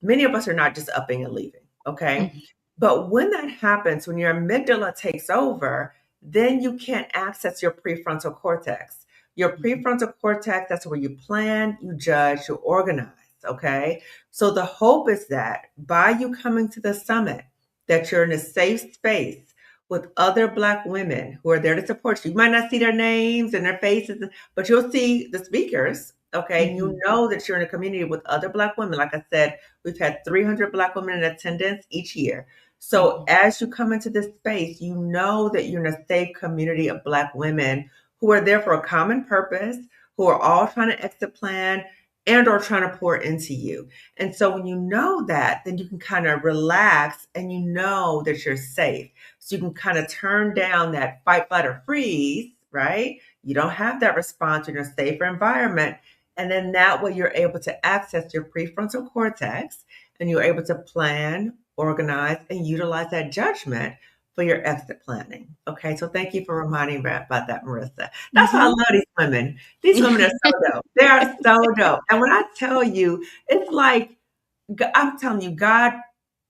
[SPEAKER 1] Many of us are not just upping and leaving. Okay.
[SPEAKER 3] mhm,
[SPEAKER 1] But when that happens, when your amygdala takes over, then you can't access your prefrontal cortex. Your
[SPEAKER 3] mhm,
[SPEAKER 1] prefrontal cortex, that's where you plan, you judge, you organize. Okay. So the hope is that by you coming to the summit, that you're in a safe space with other Black women who are there to support you. You might not see their names and their faces, but you'll see the speakers. Okay. And you
[SPEAKER 3] mhm,
[SPEAKER 1] know that you're in a community with other Black women. Like I said, we've had 300 Black women in attendance each year. So
[SPEAKER 3] mhm,
[SPEAKER 1] as you come into this space, you know that you're in a safe community of Black women who are there for a common purpose, who are all trying to exit plan and or trying to pour into you. And so when you know that, then you can kind of relax and you know that you're safe. So you can kind of turn down that fight, flight, or freeze, right? You don't have that response in a safer environment. And then that way you're able to access your prefrontal cortex and you're able to plan, organize, and utilize that judgment for your exit planning. Okay, so thank you for reminding me about that, Marissa. That's why I
[SPEAKER 3] mhm.
[SPEAKER 1] love these women. These women are so dope. They are so dope. And when I tell you, it's like, I'm telling you,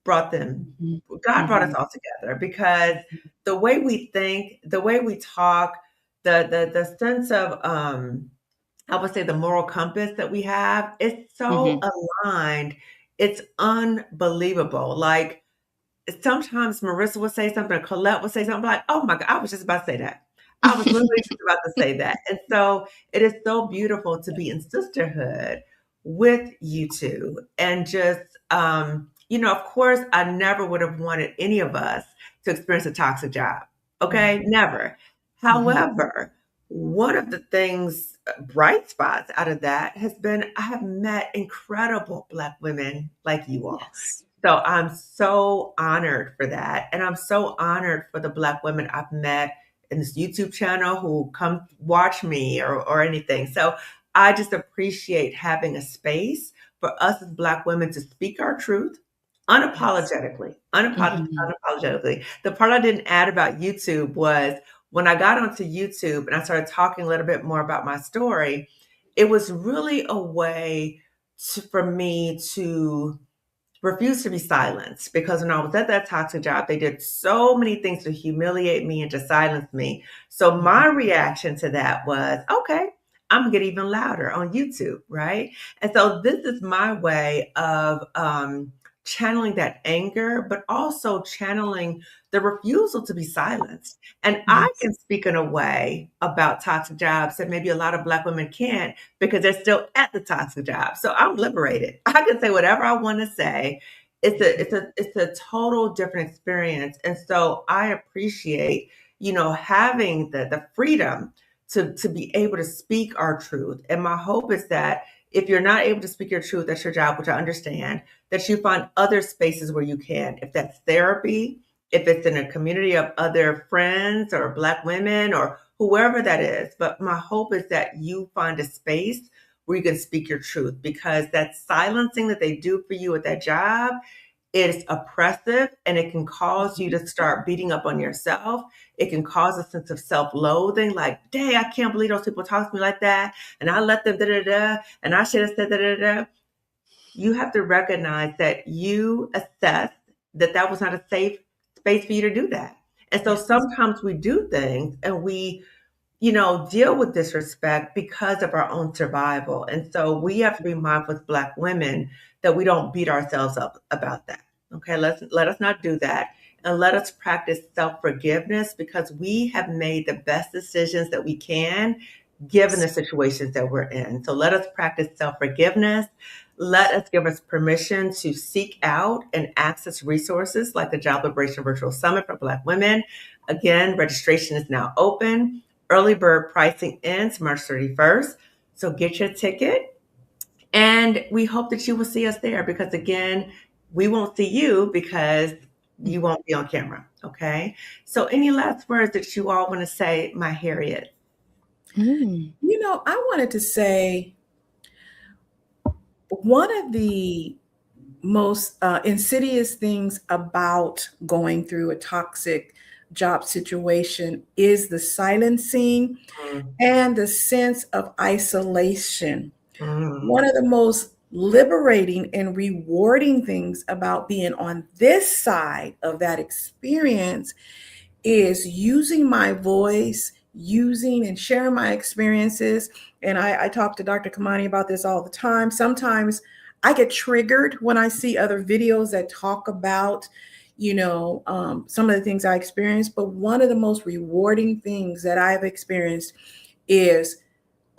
[SPEAKER 1] brought them,
[SPEAKER 3] Mhm,
[SPEAKER 1] God brought us
[SPEAKER 3] mhm,
[SPEAKER 1] all together because the way we think, the way we talk, the sense of I would say the moral compass that we have is so
[SPEAKER 3] mhm,
[SPEAKER 1] aligned. It's unbelievable. Like sometimes Marissa would say something, or Colette would say something like, "Oh my God, I was just about to say that. I was literally just about to say that." And so it is so beautiful to be in sisterhood with you two, and just of course, I never would have wanted any of us to experience a toxic job.
[SPEAKER 3] mhm,
[SPEAKER 1] Okay, never.
[SPEAKER 3] mhm.
[SPEAKER 1] However, one of the things, bright spots out of that has been I have met incredible Black women like you all.
[SPEAKER 3] Yes.
[SPEAKER 1] So I'm so honored for that. And I'm so honored for the Black women I've met in this YouTube channel who come watch me or anything. So I just appreciate having a space for us as Black women to speak our truth
[SPEAKER 3] Yes.
[SPEAKER 1] unapologetically.
[SPEAKER 3] Mhm,
[SPEAKER 1] Unapologetically. The part I didn't add about YouTube was when I got onto YouTube and I started talking a little bit more about my story, it was really a way for me to refused to be silenced because when I was at that toxic job, they did so many things to humiliate me and to silence me. So
[SPEAKER 3] mhm,
[SPEAKER 1] my reaction to that was, okay, I'm gonna get even louder on YouTube, right? And so this is my way of channeling that anger, but also channeling the refusal to be silenced. And I
[SPEAKER 3] yes.
[SPEAKER 1] can speak in a way about toxic jobs that maybe a lot of Black women can't because they're still at the toxic job. So I'm liberated. I can say whatever I want to say. It's a total different experience. And so I appreciate, having the freedom to be able to speak our truth. And my hope is that if you're not able to speak your truth, that's your job, which I understand, that you find other spaces where you can. If that's therapy, if it's in a community of other friends or Black women or whoever that is. But my hope is that you find a space where you can speak your truth because that silencing that they do for you at that job is oppressive and it can cause you
[SPEAKER 3] Mhm,
[SPEAKER 1] to start beating up on yourself. It can cause a sense of self-loathing, like, dang, I can't believe those people talk to me like that. And I let them da da da, and I should have said da da da. you have to recognize that you assessed that that was not a safe space for you to do that. And so
[SPEAKER 2] Yes.
[SPEAKER 1] sometimes we do things and we, deal with disrespect because of our own survival. And so we have to be mindful as Black women that we don't beat ourselves up about that. Okay, let us not do that. And let us practice self-forgiveness because we have made the best decisions that we can given the situations that we're in. So let us practice self-forgiveness. Let us give us permission to seek out and access resources like the Job Liberation Virtual Summit for Black women. Again, registration is now open. Early bird pricing ends March 31st. So get your ticket. And we hope that you will see us there because, again, we won't see you because you won't be on camera. Okay. So, any last words that you all want to say, my Harriet?
[SPEAKER 3] Mm.
[SPEAKER 2] I wanted to say one of the most insidious things about going through a toxic job situation is the silencing
[SPEAKER 1] Mm,
[SPEAKER 2] and the sense of isolation.
[SPEAKER 1] mm,
[SPEAKER 2] One of the most liberating and rewarding things about being on this side of that experience is using my voice, using and sharing my experiences. And I talk to Dr. Kamani about this all the time. Sometimes I get triggered when I see other videos that talk about, some of the things I experienced. But one of the most rewarding things that I've experienced is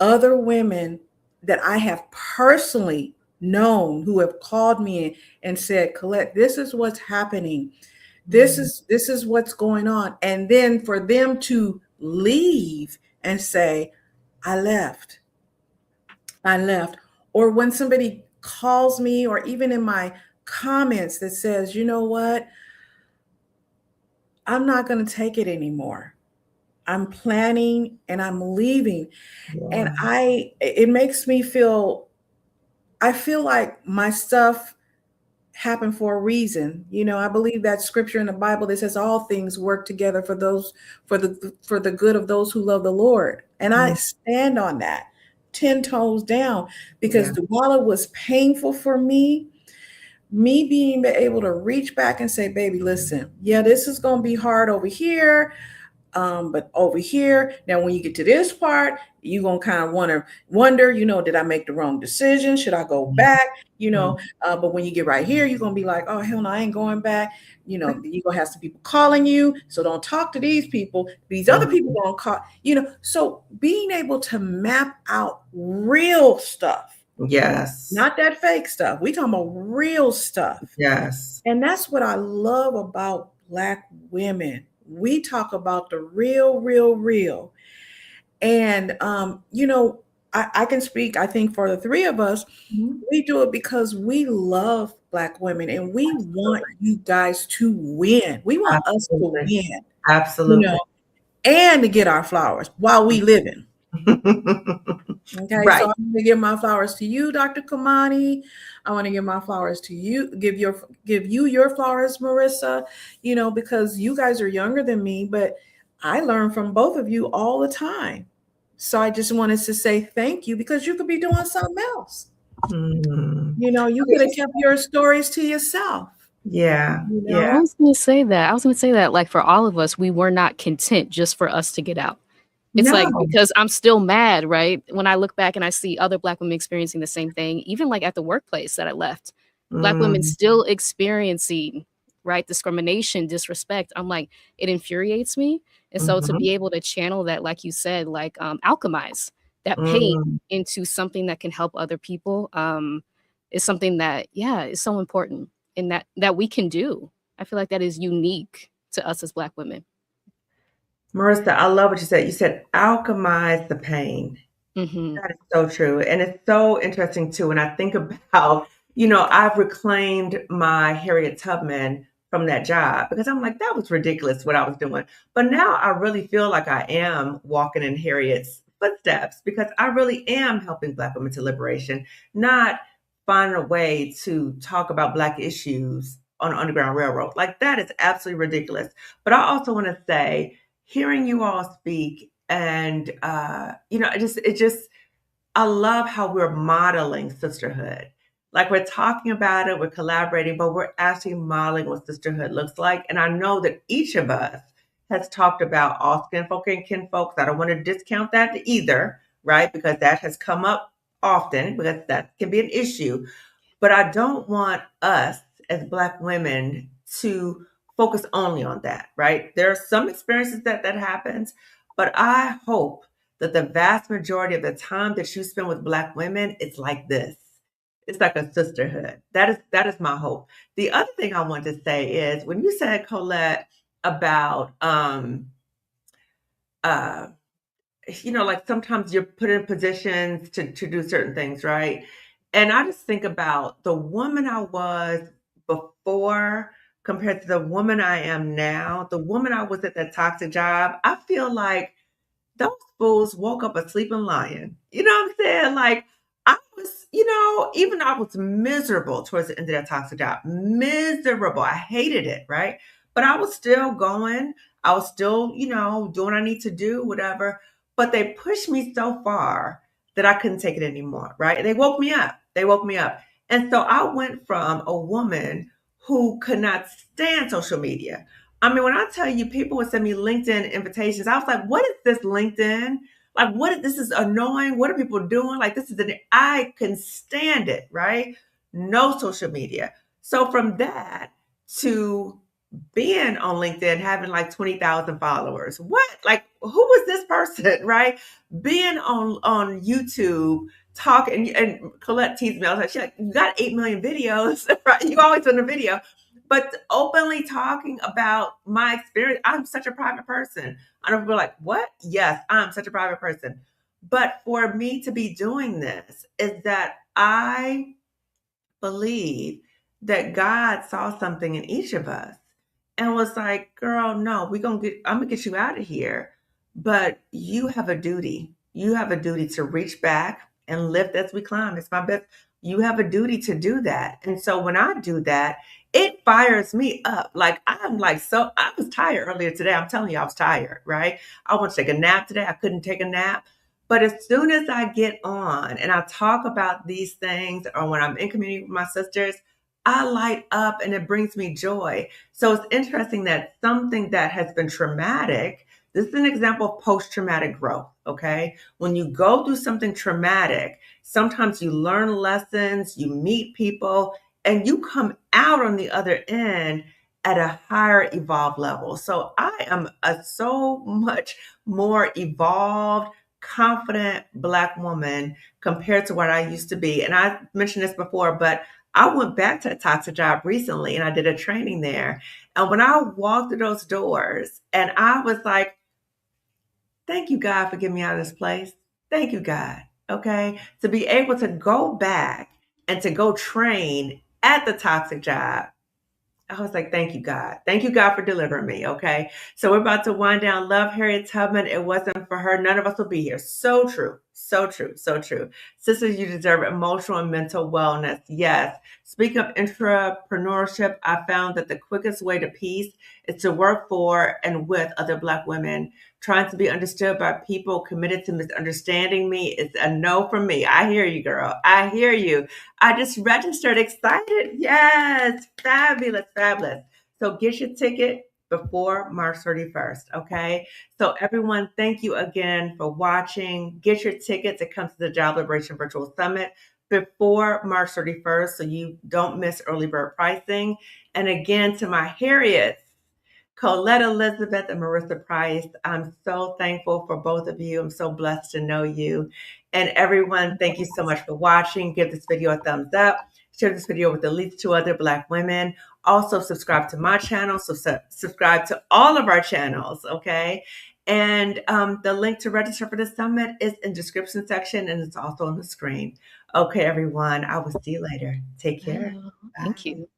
[SPEAKER 2] other women that I have personally known who have called me and said, Colette, this is what's happening.
[SPEAKER 1] mm.
[SPEAKER 2] This is what's going on. And then for them to leave and say, I left. I left. Or when somebody calls me, or even in my comments that says, you know what? I'm not going to take it anymore. I'm planning and I'm leaving. And
[SPEAKER 1] Yeah,
[SPEAKER 2] it makes me feel, I feel like my stuff happen for a reason. I believe that scripture in the Bible that says all things work together for the good of those who love the Lord. And I
[SPEAKER 1] mm,
[SPEAKER 2] stand on that 10 toes down because
[SPEAKER 1] yeah,
[SPEAKER 2] while it was painful for me being able to reach back and say, baby, listen, yeah, this is going to be hard over here. But over here, now when you get to this part, you're gonna kind of want to wonder, did I make the wrong decision? Should I go
[SPEAKER 1] mm,
[SPEAKER 2] back?
[SPEAKER 1] mm,
[SPEAKER 2] But when you get right here, you're gonna be like, oh hell no, I ain't going back. You're gonna have some people calling you, so don't talk to these people. These other
[SPEAKER 1] mm.
[SPEAKER 2] people gonna call. So being able to map out real stuff,
[SPEAKER 1] Yes,
[SPEAKER 2] not that fake stuff. We talking about real stuff.
[SPEAKER 1] yes.
[SPEAKER 2] And that's what I love about Black women. We talk about the real, real, real. And, I can speak, I think, for the three of us.
[SPEAKER 1] Mhm.
[SPEAKER 2] We do it because we love Black women and we want you guys to win. We want us to
[SPEAKER 1] Absolutely,
[SPEAKER 2] win, you
[SPEAKER 1] absolutely.
[SPEAKER 2] know, and to get our flowers while we living. Okay, so
[SPEAKER 1] Right.
[SPEAKER 2] I'm going to give my flowers to you, Dr. Kamani. I want to give my flowers to you. Give you your flowers, Marissa. Because you guys are younger than me, but I learn from both of you all the time. So I just wanted to say thank you because you could be doing something else.
[SPEAKER 1] Mm.
[SPEAKER 2] You could have kept your stories to yourself.
[SPEAKER 1] Yeah,
[SPEAKER 2] You
[SPEAKER 1] yeah,
[SPEAKER 3] I
[SPEAKER 2] know,
[SPEAKER 3] was going to say that. I was going to say that, like, for all of us, we were not content just for us to get out. It's like,
[SPEAKER 1] no.
[SPEAKER 3] because I'm still mad, right? When I look back and I see other Black women experiencing the same thing, even like at the workplace that I left, Black women
[SPEAKER 1] Mm,
[SPEAKER 3] still experiencing, right, discrimination, disrespect. I'm like, it infuriates me. And so to
[SPEAKER 1] mhm,
[SPEAKER 3] be able to channel that, like you said, like alchemize that pain
[SPEAKER 1] mm.
[SPEAKER 3] into something that can help other people, is something that, yeah, is so important and that we can do. I feel like that is unique to us as Black women.
[SPEAKER 1] Marissa, I love what you said. You said alchemize the pain.
[SPEAKER 3] Hmm.
[SPEAKER 1] That is so true. And it's so interesting too. When I think about, I've reclaimed my Harriet Tubman from that job because I'm like, that was ridiculous what I was doing. But now I really feel like I am walking in Harriet's footsteps because I really am helping Black women to liberation, not finding a way to talk about Black issues on Underground Railroad. Like that is absolutely ridiculous. But I also want to say, hearing you all speak and it just I love how we're modeling sisterhood. Like we're talking about it, we're collaborating, but we're actually modeling what sisterhood looks like. And I know that each of us has talked about all skinfolk and kinfolks. I don't want to discount that either, right? Because that has come up often, because that can be an issue. But I don't want us as Black women to focus only on that, right? There are some experiences that happens, but I hope that the vast majority of the time that you spend with Black women, it's like this. It's like a sisterhood. That is my hope. The other thing I want to say is when you said, Colette, about uh like sometimes you're put in positions to do certain things, right? And I just think about the woman I was before compared to the woman I am now, the woman I was at that toxic job. I feel like those fools woke up a sleeping lion. You know what I'm saying? Like I was, even though I was miserable towards the end of that toxic job, miserable. I hated it, right? But I was still going. I was still, doing what I need to do, whatever. But they pushed me so far that I couldn't take it anymore, right? They woke me up. They woke me up. And so I went from a woman who could not stand social media. I mean, when I tell you people would send me LinkedIn invitations, I was like, what is this LinkedIn? Like, this is annoying. What are people doing? Like, I can stand it, right? No social media. So from that to being on LinkedIn, having like 20,000 followers, what? Like, who was this person, right? Being on YouTube, talking, and Colette teased me. I was like, she's like, you got 8 million videos, right? You always on the video, but openly talking about my experience. I'm such a private person. I don't feel like, what? Yes, I'm such a private person. But for me to be doing this is that I believe that God saw something in each of us and was like, girl, no, I'm gonna get you out of here. But you have a duty. You have a duty to reach back and lift as we climb. It's my best. You have a duty to do that. And so when I do that, it fires me up. Like I'm like, so I was tired earlier today. I'm telling you, I was tired, right? I want to take a nap today. I couldn't take a nap. But as soon as I get on and I talk about these things, or when I'm in community with my sisters, I light up and it brings me joy. So it's interesting that something that has been traumatic, this is an example of post traumatic growth. Okay. When you go through something traumatic, sometimes you learn lessons, you meet people, and you come out on the other end at a higher evolved level. So I am a so much more evolved, confident Black woman compared to what I used to be. And I mentioned this before, but I went back to a toxic job recently and I did a training there. And when I walked through those doors and I was like, thank you, God, for getting me out of this place. Thank you, God. Okay. To be able to go back and to go train at the toxic job, I was like, thank you, God. Thank you, God, for delivering me. Okay. So we're about to wind down. Love Harriet Tubman. It wasn't for her, none of us would be here. So true. So true. So true. Sisters, you deserve emotional and mental wellness. Yes. Speak of entrepreneurship. I found that the quickest way to peace is to work for and with other Black women. Trying to be understood by people committed to misunderstanding me is a no from me. I hear you, girl. I hear you. I just registered, excited. Yes, fabulous, fabulous. So get your ticket before March 31st, okay? So everyone, thank you again for watching. Get your ticket to come to the Job Liberation Virtual Summit before March 31st so you don't miss early bird pricing. And again, to my Harriet, Colette Elizabeth and Marissa Price, I'm so thankful for both of you. I'm so blessed to know you. And everyone, thank you so much for watching. Give this video a thumbs up. Share this video with at least 2 other Black women. Also subscribe to my channel. So subscribe to all of our channels, okay? And the link to register for the summit is in the description section and it's also on the screen. Okay, everyone, I will see you later. Take care.
[SPEAKER 3] Wow. Thank
[SPEAKER 1] Bye.
[SPEAKER 3] you.